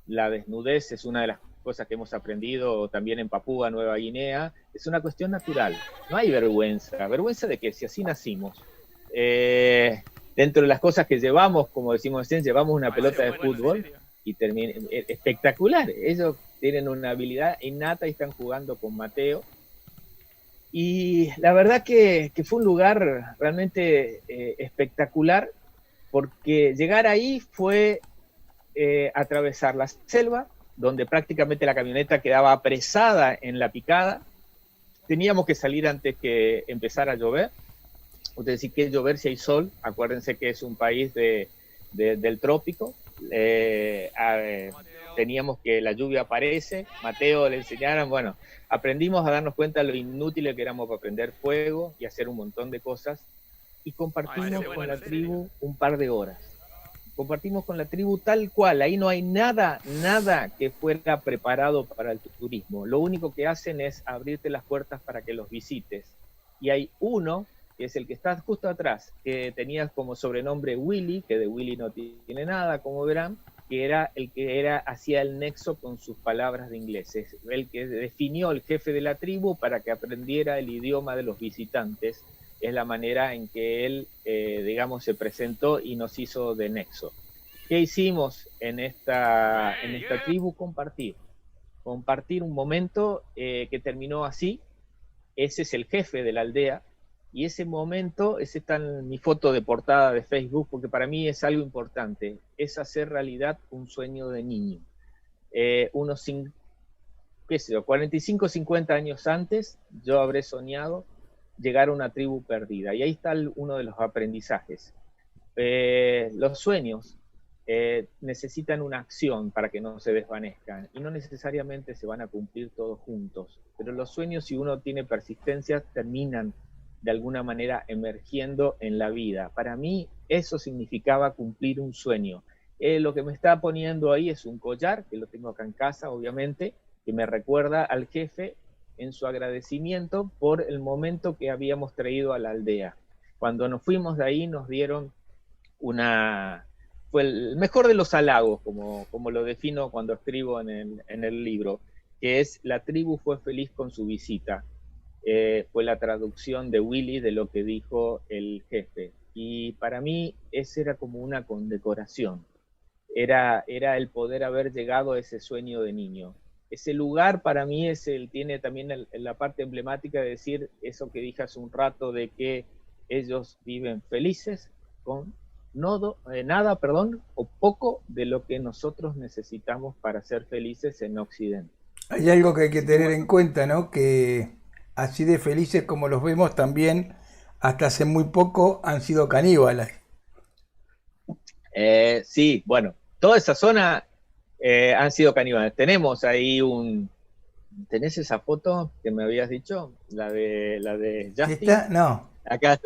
La desnudez es una de las cosas que hemos aprendido también en Papúa Nueva Guinea, es una cuestión natural, no hay vergüenza de que si así nacimos. Dentro de las cosas que llevamos, como decimos recién, llevamos una pelota de fútbol y espectacular, ellos tienen una habilidad innata y están jugando con Mateo, y la verdad que fue un lugar realmente espectacular, porque llegar ahí fue atravesar la selva, donde prácticamente la camioneta quedaba apresada en la picada. Teníamos que salir antes que empezara a llover. Ustedes decís que llover si hay sol, acuérdense que es un país del trópico. Teníamos que la lluvia aparece, Mateo le enseñaron, bueno, aprendimos a darnos cuenta de lo inútiles que éramos para prender fuego y hacer un montón de cosas, y compartimos con la tribu un par de horas. Compartimos con la tribu tal cual, ahí no hay nada que fuera preparado para el turismo. Lo único que hacen es abrirte las puertas para que los visites. Y hay uno, que es el que está justo atrás, que tenía como sobrenombre Willy, que de Willy no tiene nada, como verán, que era el que hacía el nexo con sus palabras de inglés. Es el que definió el jefe de la tribu para que aprendiera el idioma de los visitantes. Es la manera en que él, digamos, se presentó y nos hizo de nexo. ¿Qué hicimos en esta tribu? Compartir un momento que terminó así. Ese es el jefe de la aldea, y ese momento, ese está en mi foto de portada de Facebook, porque para mí es algo importante, es hacer realidad un sueño de niño. Unos 45, 50 años antes, yo habré soñado llegar a una tribu perdida, y ahí está uno de los aprendizajes. Los sueños necesitan una acción para que no se desvanezcan, y no necesariamente se van a cumplir todos juntos, pero los sueños, si uno tiene persistencia, terminan de alguna manera emergiendo en la vida. Para mí eso significaba cumplir un sueño. Lo que me está poniendo ahí es un collar, que lo tengo acá en casa, obviamente, que me recuerda al jefe, en su agradecimiento por el momento que habíamos traído a la aldea. Cuando nos fuimos de ahí nos dieron fue el mejor de los halagos, como lo defino cuando escribo en el libro, que es: la tribu fue feliz con su visita. Fue la traducción de Willy de lo que dijo el jefe. Y para mí esa era como una condecoración. Era el poder haber llegado a ese sueño de niño. Ese lugar para mí tiene también la parte emblemática de decir eso que dije hace un rato, de que ellos viven felices con nada, o poco de lo que nosotros necesitamos para ser felices en Occidente. Hay algo que hay que tener en cuenta, ¿no? Que así de felices como los vemos también, hasta hace muy poco han sido caníbales. Sí, bueno, toda esa zona han sido caníbales. Tenemos ahí ¿tenés esa foto que me habías dicho? La de Justin. ¿Está? No. Acá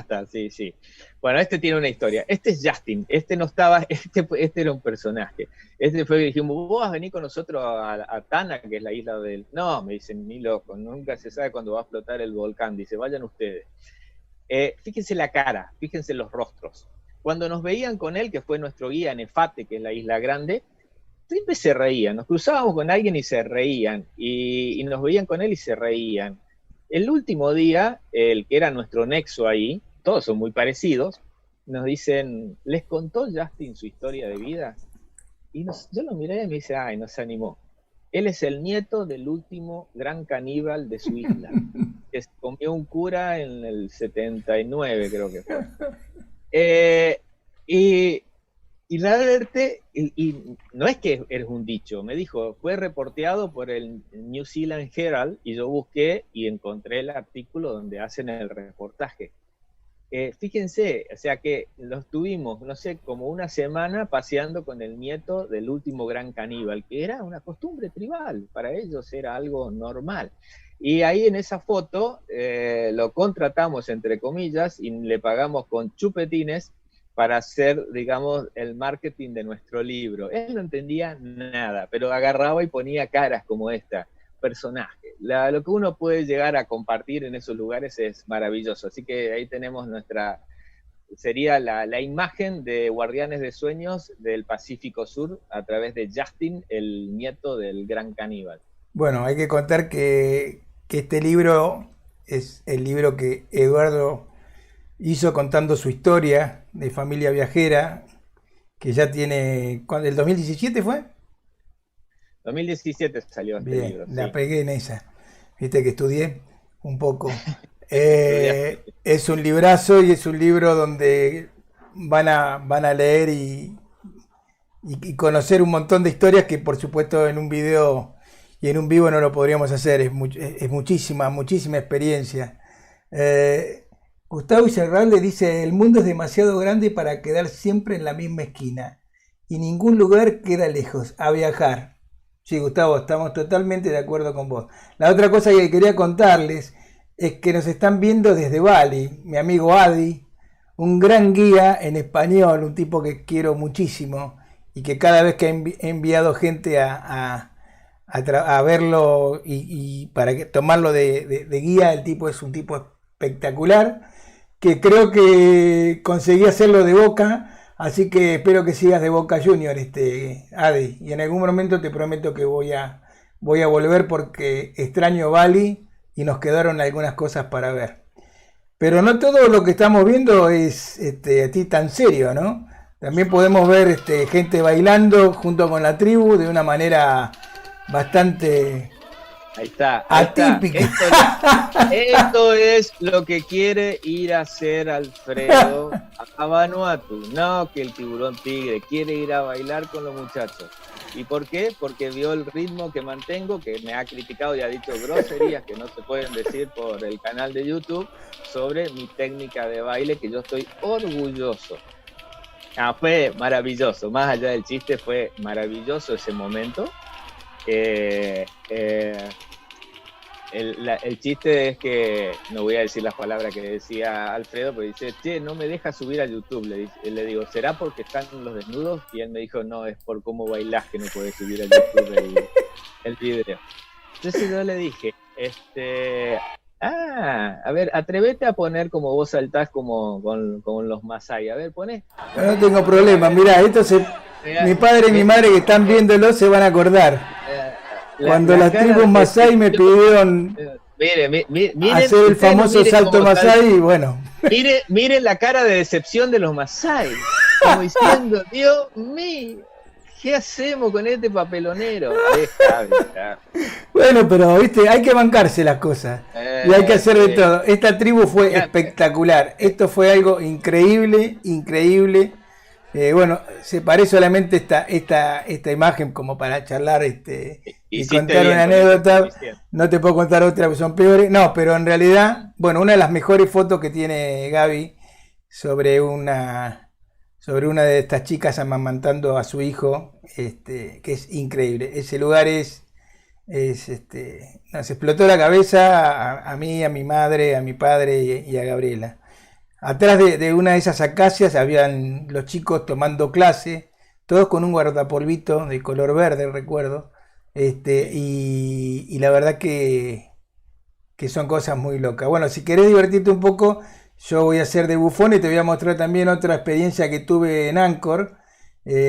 está, sí. Bueno, este tiene una historia. Este es Justin. Este no estaba, este era un personaje. Este fue que dijimos: vos vas a venir con nosotros a Tana, que es la isla del... No, me dicen, ni loco, nunca se sabe cuándo va a explotar el volcán. Dice, vayan ustedes. Fíjense la cara, fíjense los rostros. Cuando nos veían con él, que fue nuestro guía en Efate, que es la isla grande, siempre se reían. Nos cruzábamos con alguien y se reían. Y nos veían con él y se reían. El último día, el que era nuestro nexo ahí, todos son muy parecidos, nos dicen: ¿les contó Justin su historia de vida? Y yo lo miré y me dice: ay, no se animó. Él es el nieto del último gran caníbal de su isla, que se comió un cura en el 79, creo que fue. Y la verte, y no es que eres un dicho, me dijo, fue reporteado por el New Zealand Herald, y yo busqué y encontré el artículo donde hacen el reportaje. Fíjense, o sea que los tuvimos, no sé, como una semana paseando con el nieto del último gran caníbal, que era una costumbre tribal, para ellos era algo normal. Y ahí en esa foto lo contratamos, entre comillas, y le pagamos con chupetines para hacer, digamos, el marketing de nuestro libro. Él no entendía nada, pero agarraba y ponía caras como esta, personaje. Lo que uno puede llegar a compartir en esos lugares es maravilloso. Así que ahí tenemos sería la imagen de Guardianes de Sueños del Pacífico Sur a través de Justin, el nieto del gran caníbal. Bueno, hay que contar que este libro es el libro que Eduardo hizo contando su historia de familia viajera, que ya tiene... ¿El 2017 fue? 2017 salió este Bien, libro. la Sí. pegué en esa. Viste que estudié un poco. Es un librazo y es un libro donde van a leer y conocer un montón de historias que por supuesto en un video y en un vivo no lo podríamos hacer. Es muchísima experiencia. Gustavo Iserralde dice: el mundo es demasiado grande para quedar siempre en la misma esquina y ningún lugar queda lejos. A viajar. Sí, Gustavo, estamos totalmente de acuerdo con vos. La otra cosa que quería contarles es que nos están viendo desde Bali, mi amigo Adi, un gran guía en español, un tipo que quiero muchísimo y que cada vez que he enviado gente a verlo y para tomarlo de guía, el tipo es un tipo espectacular, que creo que conseguí hacerlo de Boca. Así que espero que sigas de Boca Junior, Adi, y en algún momento te prometo que voy a volver porque extraño Bali y nos quedaron algunas cosas para ver. Pero no todo lo que estamos viendo es a ti tan serio, ¿no? También podemos ver gente bailando junto con la tribu de una manera bastante atípica. Esto es lo que quiere ir a hacer Alfredo a Vanuatu. No que el tiburón tigre quiere ir a bailar con los muchachos. ¿Y por qué? Porque vio el ritmo que mantengo, que me ha criticado y ha dicho groserías que no se pueden decir por el canal de YouTube sobre mi técnica de baile, que yo estoy orgulloso. Fue maravilloso, más allá del chiste, fue maravilloso ese momento. El chiste es que, no voy a decir las palabras que decía Alfredo, pero dice: che, no me deja subir a YouTube. Le digo: ¿será porque están los desnudos? Y él me dijo: no, es por cómo bailás que no podés subir a YouTube el video. Entonces yo le dije: A ver, atrévete a poner como vos saltás como con los Masai. A ver, poné. No tengo problema, mirá, Mirá, mi padre y mi madre que están viéndolo se van a acordar. Cuando la las cara tribus de Masai me decepción. pidieron Miren, hacer el ustedes no famoso miren salto como Masai, y bueno. miren la cara de decepción de los Masai. Como diciendo, Dios mío, ¿qué hacemos con este papelonero? Deja. Bueno, pero viste, hay que bancarse las cosas y hay que hacer de Sí. todo. Esta tribu fue espectacular. Esto fue algo increíble, increíble. Bueno, separé solamente esta imagen como para charlar y Hiciste contar bien una con eso, anécdota. Cristian. No te puedo contar otra que son peores. No, pero en realidad, bueno, una de las mejores fotos que tiene Gaby sobre una de estas chicas amamantando a su hijo, que es increíble. Ese lugar nos explotó la cabeza a mí, a mi madre, a mi padre y a Gabriela. Atrás de una de esas acacias habían los chicos tomando clase, todos con un guardapolvito de color verde, recuerdo. Y la verdad que son cosas muy locas. Bueno, si querés divertirte un poco, yo voy a hacer de bufón y te voy a mostrar también otra experiencia que tuve en Angkor.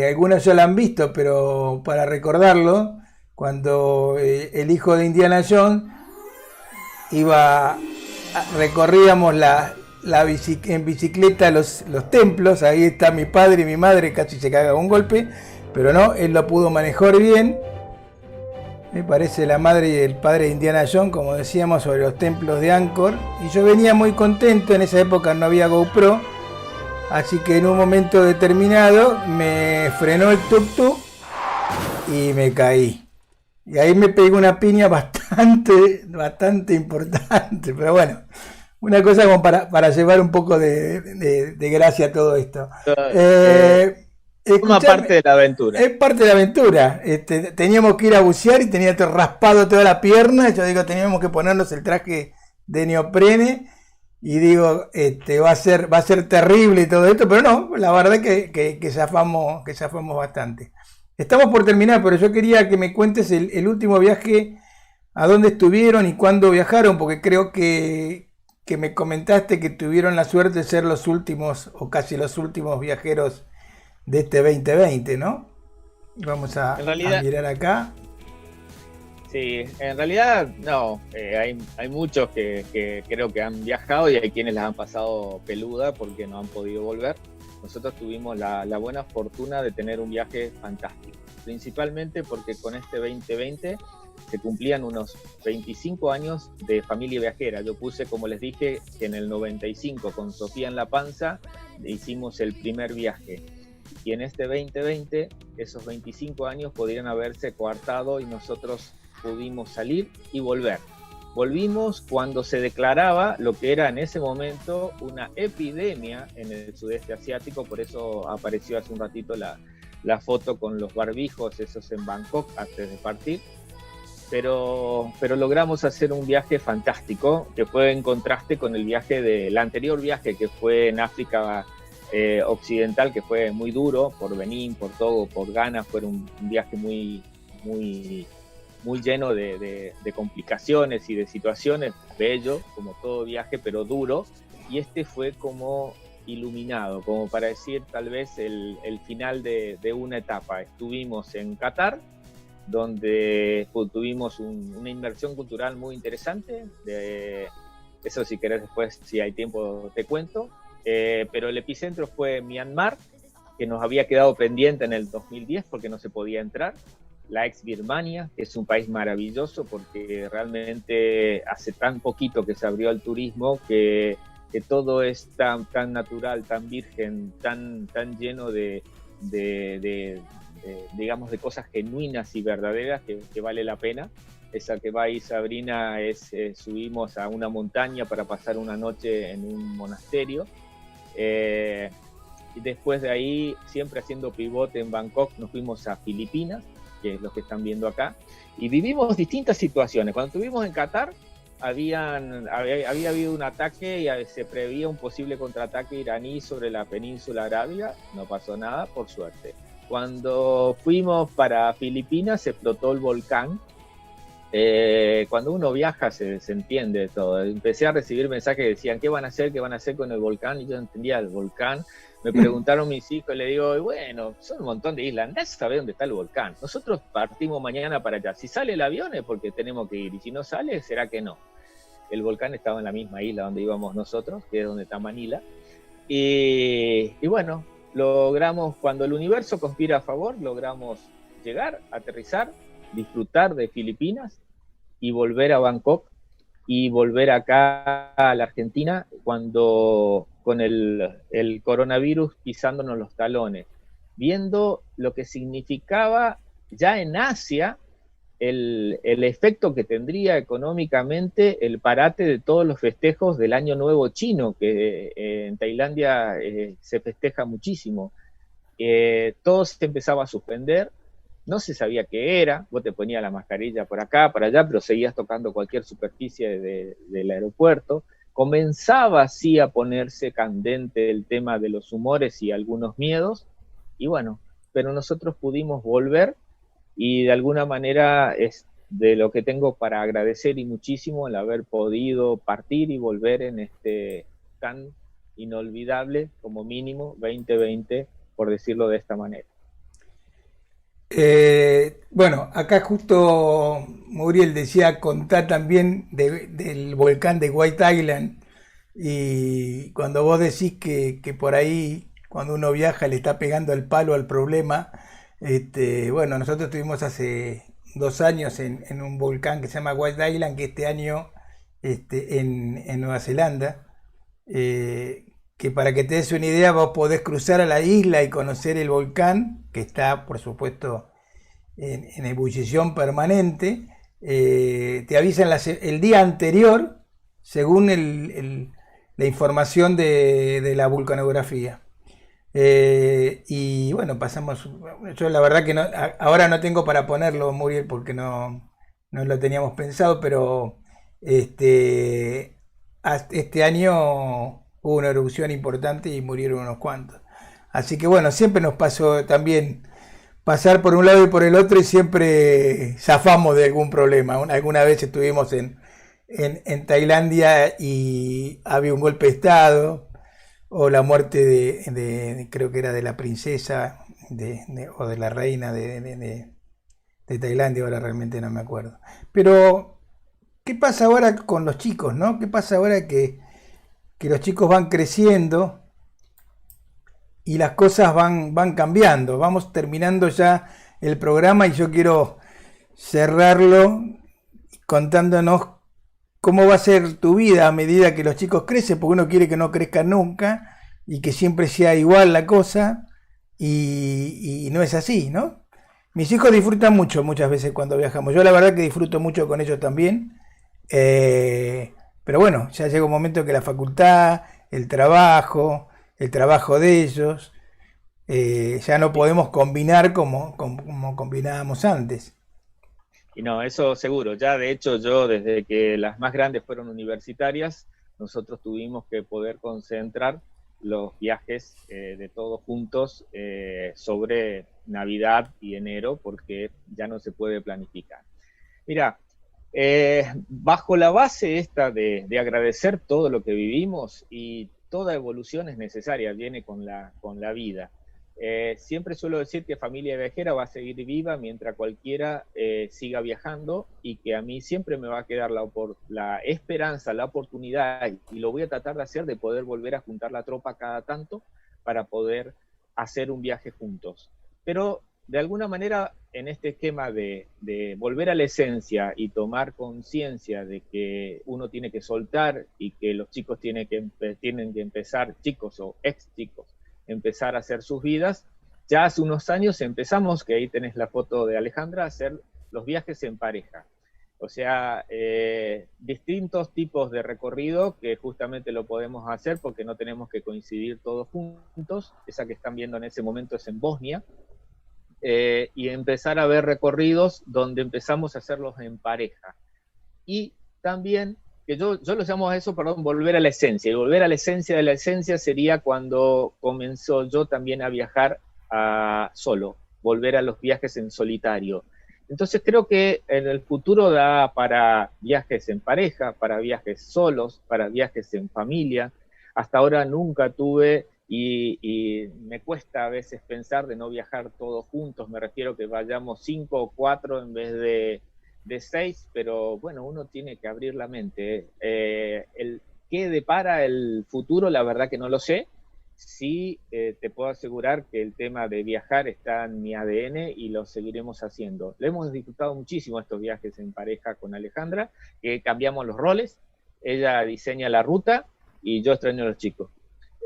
Algunos ya la han visto, pero para recordarlo, cuando el hijo de Indiana Jones recorríamos en bicicleta los templos, ahí está mi padre y mi madre, casi se caga un golpe, pero no, él lo pudo manejar bien. Me parece la madre y el padre de Indiana Jones, como decíamos, sobre los templos de Angkor. Y yo venía muy contento, en esa época no había GoPro, así que en un momento determinado me frenó el tuk-tuk y me caí. Y ahí me pegué una piña bastante importante, pero bueno, una cosa como para llevar un poco de gracia a todo esto. Forma parte de la aventura. Es parte de la aventura. Teníamos que ir a bucear y tenía todo raspado toda la pierna. Yo digo, teníamos que ponernos el traje de neoprene. Y digo, va a ser terrible y todo esto, pero no, la verdad que zafamos bastante. Estamos por terminar, pero yo quería que me cuentes el último viaje, a dónde estuvieron y cuándo viajaron, porque creo que me comentaste que tuvieron la suerte de ser los últimos, o casi los últimos viajeros de este 2020, ¿no? Vamos a mirar acá. Sí, en realidad no, hay muchos que creo que han viajado y hay quienes las han pasado peluda porque no han podido volver. Nosotros tuvimos la buena fortuna de tener un viaje fantástico, principalmente porque con este 2020 se cumplían unos 25 años de familia viajera. Yo puse, como les dije, que en el 95 con Sofía en la panza hicimos el primer viaje. Y en este 2020 esos 25 años podrían haberse coartado y nosotros pudimos salir y volver. Volvimos cuando se declaraba lo que era en ese momento una epidemia en el sudeste asiático, por eso apareció hace un ratito la foto con los barbijos, esos en Bangkok antes de partir. Pero logramos hacer un viaje fantástico, que fue en contraste con el anterior viaje que fue en África occidental, que fue muy duro, por Benín, por Togo, por Ghana. Fue un viaje muy lleno de complicaciones y de situaciones, bello, como todo viaje, pero duro. Y este fue como iluminado, como para decir tal vez el final de una etapa. Estuvimos en Qatar, donde tuvimos una inmersión cultural muy interesante. Eso, si querés después, si hay tiempo, te cuento. Pero el epicentro fue Myanmar, que nos había quedado pendiente en el 2010 porque no se podía entrar. La ex Birmania, que es un país maravilloso porque realmente hace tan poquito que se abrió al turismo que todo es tan natural, tan virgen, tan lleno digamos, de cosas genuinas y verdaderas que vale la pena. Esa que va ahí, Sabrina, subimos a una montaña para pasar una noche en un monasterio. Y después de ahí, siempre haciendo pivote en Bangkok, nos fuimos a Filipinas, que es lo que están viendo acá, y vivimos distintas situaciones. Cuando estuvimos en Qatar, había habido un ataque y se preveía un posible contraataque iraní sobre la península arábiga. No pasó nada, por suerte. Cuando fuimos para Filipinas, se explotó el volcán Cuando uno viaja se entiende todo. Empecé a recibir mensajes que decían, ¿qué van a hacer? ¿Qué van a hacer con el volcán? Y yo no entendía el volcán. Me preguntaron mis hijos y le digo, bueno, son un montón de islas, nadie sabe dónde está el volcán. Nosotros partimos mañana para allá. Si sale el avión es porque tenemos que ir, y si no sale, será que no. El volcán estaba en la misma isla donde íbamos nosotros, que es donde está Manila. Y bueno, logramos, cuando el universo conspira a favor, logramos llegar, aterrizar, disfrutar de Filipinas y volver a Bangkok y volver acá a la Argentina cuando con el coronavirus pisándonos los talones, viendo lo que significaba ya en Asia el efecto que tendría económicamente el parate de todos los festejos del Año Nuevo Chino, que en Tailandia se festeja muchísimo. Todo se empezaba a suspender, no se sabía qué era, vos te ponías la mascarilla por acá, para allá, pero seguías tocando cualquier superficie del aeropuerto. Comenzaba así a ponerse candente el tema de los humores y algunos miedos, y bueno, pero nosotros pudimos volver, y de alguna manera es de lo que tengo para agradecer, y muchísimo, el haber podido partir y volver en este tan inolvidable, como mínimo, 2020, por decirlo de esta manera. Bueno, acá justo Muriel decía contar también del volcán de White Island, y cuando vos decís que por ahí cuando uno viaja le está pegando el palo al problema, bueno, nosotros estuvimos hace 2 años en un volcán que se llama White Island, que este año en Nueva Zelanda, que para que te des una idea vos podés cruzar a la isla y conocer el volcán, que está por supuesto en ebullición permanente. Te avisan el día anterior según la información de la vulcanografía. Y bueno, pasamos. Yo la verdad que no, ahora no tengo para ponerlo, Muriel, porque no lo teníamos pensado, pero este año hubo una erupción importante y murieron unos cuantos. Así que bueno, siempre nos pasó también pasar por un lado y por el otro, y siempre zafamos de algún problema. Alguna vez estuvimos en Tailandia y había un golpe de estado, o la muerte creo que era de la princesa o de la reina de Tailandia, ahora realmente no me acuerdo. Pero, ¿qué pasa ahora con los chicos, no? ¿Qué pasa ahora que los chicos van creciendo y las cosas van cambiando? Vamos terminando ya el programa y yo quiero cerrarlo contándonos cómo va a ser tu vida a medida que los chicos crecen, porque uno quiere que no crezcan nunca y que siempre sea igual la cosa, y no es así, ¿no? Mis hijos disfrutan mucho muchas veces cuando viajamos. Yo la verdad que disfruto mucho con ellos también, pero bueno, ya llega un momento que la facultad, el trabajo de ellos, ya no podemos combinar como combinábamos antes. Y no, eso seguro. Ya de hecho yo, desde que las más grandes fueron universitarias, nosotros tuvimos que poder concentrar los viajes de todos juntos sobre Navidad y enero, porque ya no se puede planificar. Mira, bajo la base esta de agradecer todo lo que vivimos, y toda evolución es necesaria, viene con la vida. Siempre suelo decir que Familia Viajera va a seguir viva mientras cualquiera siga viajando, y que a mí siempre me va a quedar la esperanza, la oportunidad, y lo voy a tratar de hacer, de poder volver a juntar la tropa cada tanto para poder hacer un viaje juntos. Pero de alguna manera, en este esquema de volver a la esencia y tomar conciencia de que uno tiene que soltar, y que los chicos tienen que empezar, chicos o ex chicos, empezar a hacer sus vidas. Ya hace unos años empezamos, que ahí tenés la foto de Alejandra, a hacer los viajes en pareja. O sea, distintos tipos de recorrido que justamente lo podemos hacer porque no tenemos que coincidir todos juntos. Esa que están viendo en ese momento es en Bosnia. Y empezar a ver recorridos donde empezamos a hacerlos en pareja. Y también, que yo lo llamo a eso, perdón, volver a la esencia. Y volver a la esencia de la esencia sería cuando comenzó yo también a viajar solo, volver a los viajes en solitario. Entonces creo que en el futuro da para viajes en pareja, para viajes solos, para viajes en familia. Hasta ahora nunca tuve y me cuesta a veces pensar de no viajar todos juntos. Me refiero que vayamos 5 o 4 en vez de 6, pero bueno, uno tiene que abrir la mente. ¿Qué depara el futuro? La verdad que no lo sé. Sí, te puedo asegurar que el tema de viajar está en mi ADN y lo seguiremos haciendo. Le hemos disfrutado muchísimo estos viajes en pareja con Alejandra, que cambiamos los roles. Ella diseña la ruta y yo extraño a los chicos.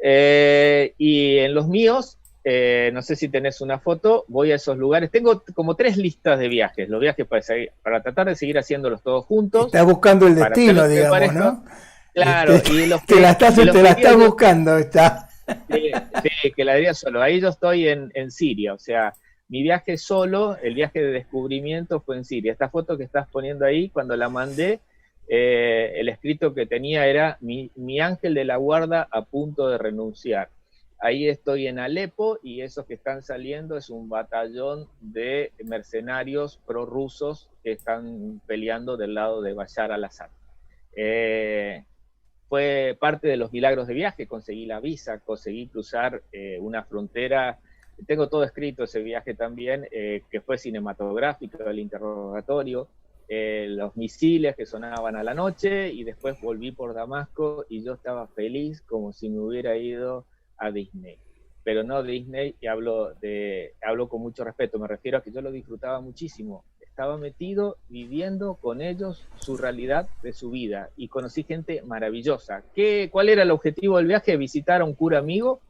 Y en los míos, no sé si tenés una foto, voy a esos lugares. Tengo como 3 listas de viajes, los viajes para tratar de seguir haciéndolos todos juntos. Estás buscando el para hacer destino, los que digamos, parezca. ¿no? Claro, y los te que, la estás, y los te que la diría estás yo, buscando, está. sí, sí, que la diría solo. Ahí yo estoy en Siria, o sea, mi viaje solo, el viaje de descubrimiento fue en Siria. Esta foto que estás poniendo ahí, cuando la mandé, el escrito que tenía era mi ángel de la guarda a punto de renunciar. Ahí estoy en Alepo y esos que están saliendo es un batallón de mercenarios prorrusos que están peleando del lado de Bashar al-Assad. Fue parte de los milagros de viaje, conseguí la visa, conseguí cruzar una frontera, tengo todo escrito ese viaje también, que fue cinematográfico, el interrogatorio, los misiles que sonaban a la noche, y después volví por Damasco y yo estaba feliz como si me hubiera ido a Disney. Pero no Disney, y hablo con mucho respeto, me refiero a que yo lo disfrutaba muchísimo. Estaba metido viviendo con ellos su realidad de su vida y conocí gente maravillosa. ¿Cuál era el objetivo del viaje? Visitar a un cura amigo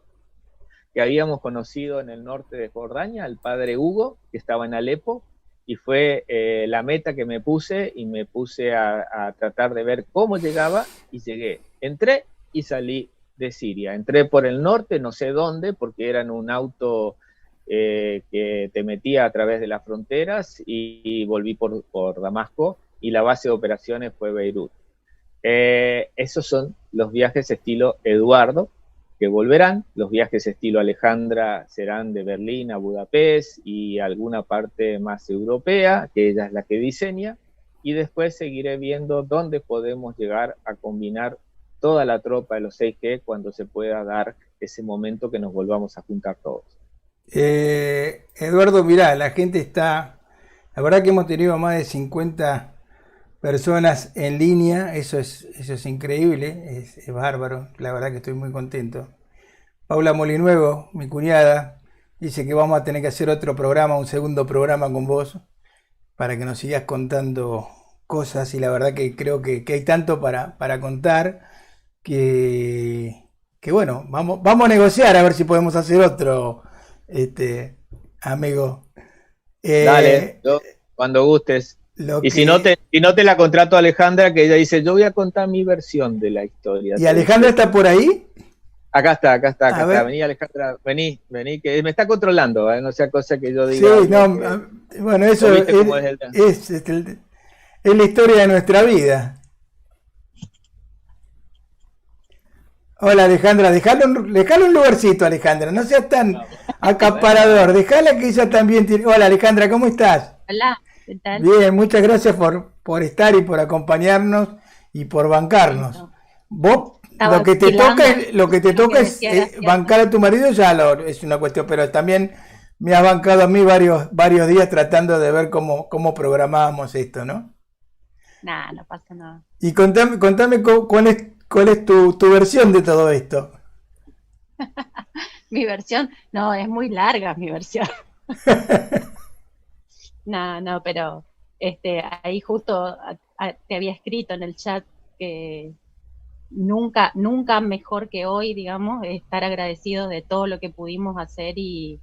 que habíamos conocido en el norte de Jordania, el padre Hugo, que estaba en Alepo, y fue la meta que me puse, y me puse a tratar de ver cómo llegaba, y llegué. Entré y salí de Siria. Entré por el norte, no sé dónde, porque era en un auto que te metía a través de las fronteras, y volví por Damasco, y la base de operaciones fue Beirut. Esos son los viajes estilo Eduardo, que volverán. Los viajes estilo Alejandra serán de Berlín a Budapest y alguna parte más europea, que ella es la que diseña, y después seguiré viendo dónde podemos llegar a combinar toda la tropa de los 6G cuando se pueda dar ese momento que nos volvamos a juntar todos. Eduardo, mirá, la gente está... La verdad que hemos tenido más de 50 personas en línea, eso es increíble, es bárbaro, la verdad que estoy muy contento. Paula Molinuevo, mi cuñada, dice que vamos a tener que hacer otro programa, un segundo programa con vos, para que nos sigas contando cosas, y la verdad que creo que hay tanto para contar, que, que bueno, vamos a negociar a ver si podemos hacer otro, amigo. Dale, Eh, yo, cuando gustes. lo Y que si no te la contrato a Alejandra, que ella dice, yo voy a contar mi versión de la historia, ¿Y te Alejandra dice. está por ahí? Acá está, acá está, acá A está. ver. Vení, Alejandra, vení, que me está controlando, no sea cosa que yo Sí, diga algo no, que bueno, vos eso viste cómo es el... es la historia de nuestra vida. Hola Alejandra, dejale un lugarcito, Alejandra, no seas tan No, acaparador, bueno, dejala que ella también tiene... Hola Alejandra, ¿cómo estás? Hola, ¿qué tal? Bien, muchas gracias por estar y por acompañarnos y por bancarnos. Bueno, Vos, estaba alquilando, lo que te lo toca que es decía gracioso. bancar a tu marido, es una cuestión, pero también me has bancado a mí varios días tratando de ver cómo programábamos esto, ¿no? Nada, no pasa nada. Y contame cuál es tu versión de todo esto. Mi versión, no, es muy larga mi versión. No, no, pero ahí justo te había escrito en el chat que nunca mejor que hoy, digamos, estar agradecidos de todo lo que pudimos hacer y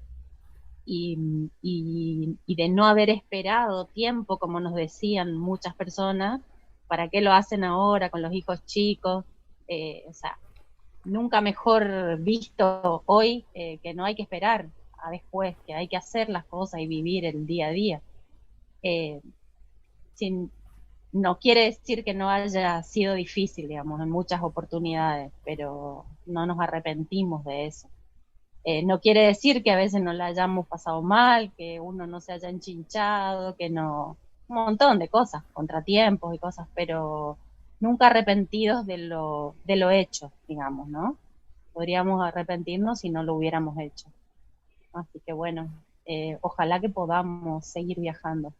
de no haber esperado tiempo, como nos decían muchas personas, ¿para qué lo hacen ahora con los hijos chicos? O sea, nunca mejor visto hoy que no hay que esperar a después, que hay que hacer las cosas y vivir el día a día. Eh, sin, no quiere decir que no haya sido difícil, digamos, en muchas oportunidades, pero no nos arrepentimos de eso. No quiere decir que a veces no la hayamos pasado mal, que uno no se haya enchinchado, que no, un montón de cosas, contratiempos y cosas, pero nunca arrepentidos de lo hecho, digamos, ¿no? Podríamos arrepentirnos si no lo hubiéramos hecho. Así que bueno, ojalá que podamos seguir viajando.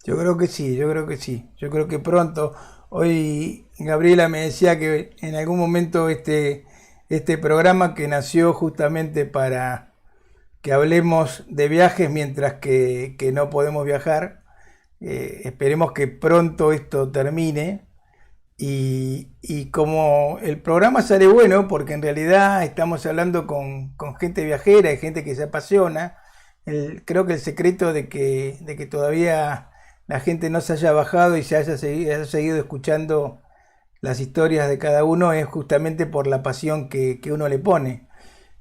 Yo creo que sí, yo creo que sí. Yo creo que pronto. Hoy Gabriela me decía que en algún momento este programa que nació justamente para que hablemos de viajes mientras que no podemos viajar, esperemos que pronto esto termine. Y como el programa sale bueno, porque en realidad estamos hablando con gente viajera y gente que se apasiona, creo que el secreto de que todavía la gente no se haya bajado y haya seguido escuchando las historias de cada uno es justamente por la pasión que uno le pone.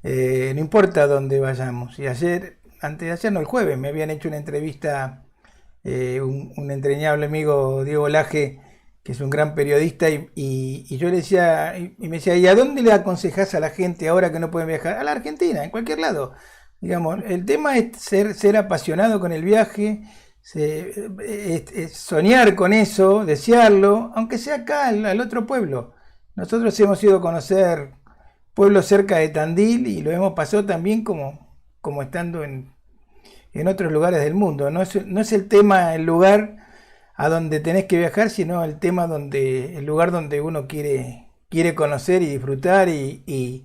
No importa dónde vayamos. Y antes de ayer, no, el jueves, me habían hecho una entrevista un entrañable amigo, Diego Laje, que es un gran periodista, y yo le decía, y me decía, ¿y a dónde le aconsejás a la gente ahora que no pueden viajar? A la Argentina, en cualquier lado. Digamos, el tema es ser apasionado con el viaje, soñar con eso, desearlo, aunque sea acá, al otro pueblo. Nosotros hemos ido a conocer pueblos cerca de Tandil y lo hemos pasado también como estando en otros lugares del mundo. No es el tema el lugar a donde tenés que viajar, sino el lugar donde uno quiere conocer y disfrutar y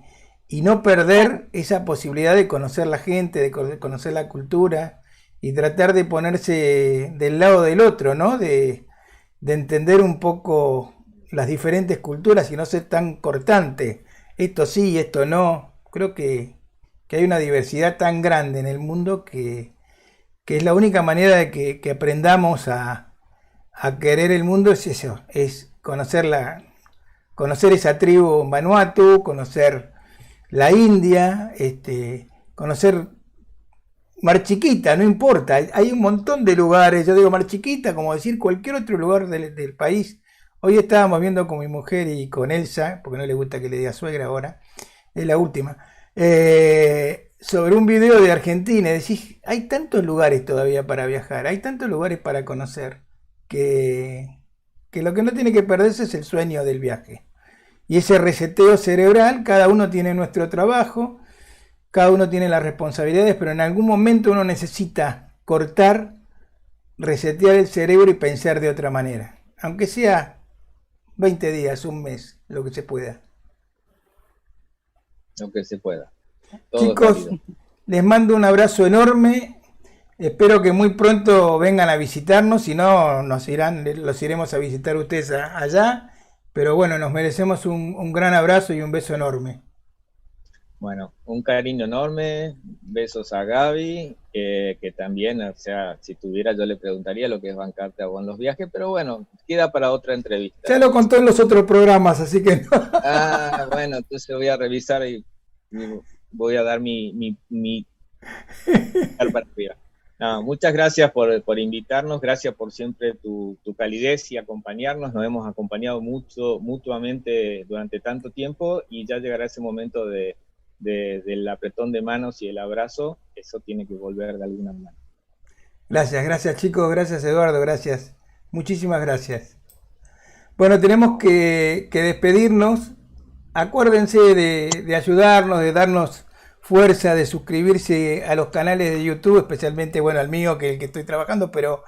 no perder esa posibilidad de conocer la gente, de conocer la cultura y tratar de ponerse del lado del otro, ¿no? De entender un poco las diferentes culturas y no ser tan cortante. Esto sí, esto no. Creo que hay una diversidad tan grande en el mundo que es la única manera de que aprendamos a querer el mundo, es eso, es conocer esa tribu Vanuatu, conocer la India, conocer Mar Chiquita, no importa, hay un montón de lugares, yo digo Mar Chiquita, como decir cualquier otro lugar del país. Hoy estábamos viendo con mi mujer y con Elsa, porque no le gusta que le diga suegra ahora, es la última, sobre un video de Argentina, y decís, hay tantos lugares todavía para viajar, hay tantos lugares para conocer, que lo que no tiene que perderse es el sueño del viaje. Y ese reseteo cerebral, cada uno tiene nuestro trabajo, cada uno tiene las responsabilidades, pero en algún momento uno necesita cortar, resetear el cerebro y pensar de otra manera. Aunque sea 20 días, un mes, lo que se pueda. Lo que se pueda. Todo Chicos, les mando un abrazo enorme. Espero que muy pronto vengan a visitarnos, si no los iremos a visitar ustedes allá. Pero bueno, nos merecemos un gran abrazo y un beso enorme. Bueno, un cariño enorme, besos a Gaby, que también, o sea, si tuviera yo le preguntaría lo que es bancarte a vos en los viajes, pero bueno, queda para otra entrevista. Ya lo contó en los otros programas, así que no. Ah, bueno, entonces voy a revisar y voy a dar mi para arriba. No, muchas gracias por invitarnos, gracias por siempre tu calidez y acompañarnos. Nos hemos acompañado mucho mutuamente durante tanto tiempo y ya llegará ese momento del apretón de manos y el abrazo. Eso tiene que volver de alguna manera. Gracias chicos, gracias Eduardo, gracias. Muchísimas gracias. Bueno, tenemos que despedirnos. Acuérdense de ayudarnos, de darnos fuerza, de suscribirse a los canales de YouTube, especialmente, bueno, al mío, que estoy trabajando, pero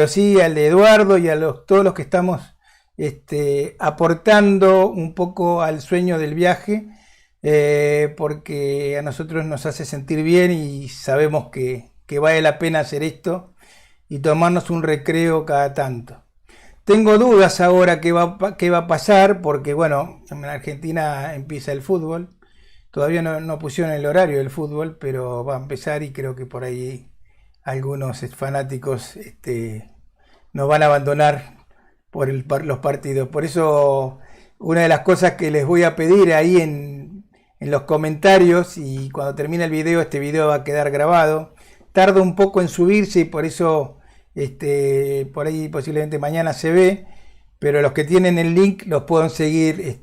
sí al de Eduardo y a todos los que estamos aportando un poco al sueño del viaje, porque a nosotros nos hace sentir bien y sabemos que vale la pena hacer esto y tomarnos un recreo cada tanto. Tengo dudas ahora qué va a pasar, porque bueno, en Argentina empieza el fútbol. Todavía no pusieron el horario del fútbol, pero va a empezar y creo que por ahí algunos fanáticos nos van a abandonar por los partidos. Por eso una de las cosas que les voy a pedir ahí en los comentarios, y cuando termine el video, este video va a quedar grabado, tarda un poco en subirse y por eso por ahí posiblemente mañana se ve, pero los que tienen el link los pueden seguir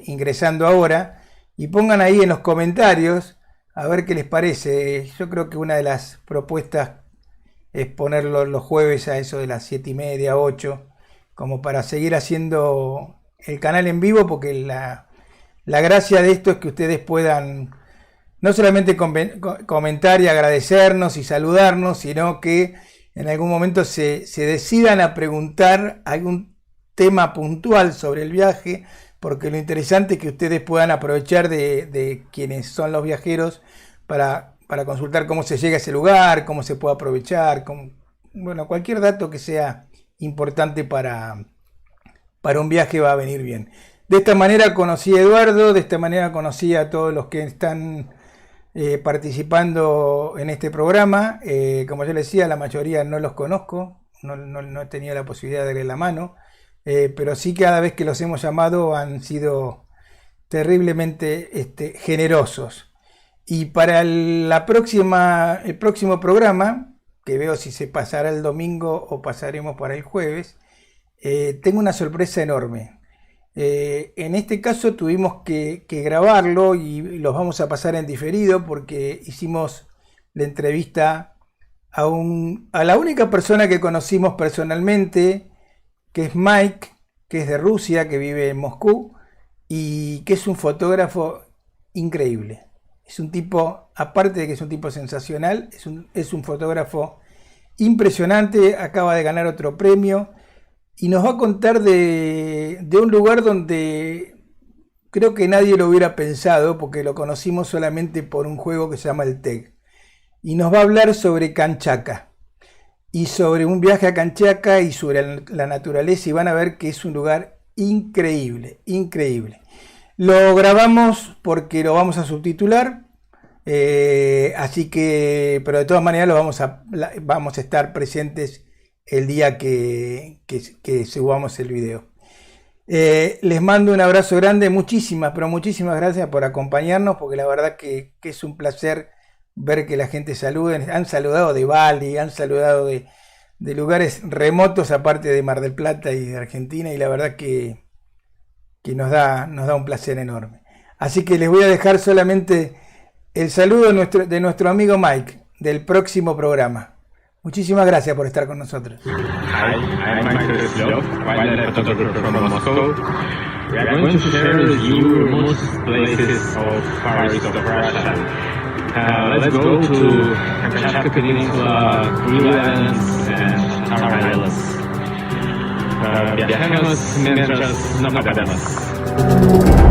ingresando ahora. Y pongan ahí en los comentarios A ver qué les parece. Yo creo que una de las propuestas es ponerlo los jueves a eso de las 7:30, 8, como para seguir haciendo el canal en vivo, porque la gracia de esto es que ustedes puedan no solamente comentar y agradecernos y saludarnos, sino que en algún momento se decidan a preguntar algún tema puntual sobre el viaje, porque lo interesante es que ustedes puedan aprovechar de quienes son los viajeros para consultar cómo se llega a ese lugar, cómo se puede aprovechar, bueno, cualquier dato que sea importante para un viaje va a venir bien. De esta manera conocí a Eduardo, de esta manera conocí a todos los que están participando en este programa. Como yo les decía, la mayoría no los conozco, no he tenido la posibilidad de darle la mano, pero sí cada vez que los hemos llamado han sido terriblemente generosos. Y para el próximo programa, que veo si se pasará el domingo o pasaremos para el jueves, tengo una sorpresa enorme. En este caso tuvimos que grabarlo y los vamos a pasar en diferido porque hicimos la entrevista a la única persona que conocimos personalmente, que es Mike, que es de Rusia, que vive en Moscú y que es un fotógrafo increíble. Es un tipo, aparte de que es un tipo sensacional, es un fotógrafo impresionante, acaba de ganar otro premio y nos va a contar de un lugar donde creo que nadie lo hubiera pensado, porque lo conocimos solamente por un juego que se llama el TEG. Y nos va a hablar sobre Kamchatka y sobre un viaje a Kamchatka y sobre la naturaleza, y van a ver que es un lugar increíble, increíble. Lo grabamos porque lo vamos a subtitular, así que, pero de todas maneras vamos a estar presentes el día que subamos el video. Les mando un abrazo grande, muchísimas gracias por acompañarnos, porque la verdad que es un placer ver que la gente salude. Han saludado de Bali, han saludado de lugares remotos, aparte de Mar del Plata y de Argentina, y la verdad que nos da un placer enorme. Así que les voy a dejar solamente el saludo de nuestro amigo Mike, del próximo programa. Muchísimas gracias por estar con nosotros. Hi, I'm Mike Kreslov, wildlife photographer from Moscow. We are going to share with you most places of Far East of Russia. Let's go to Kamchatka Peninsula, Greenlands and Tatar Islands. Viajemos mientras no paramos.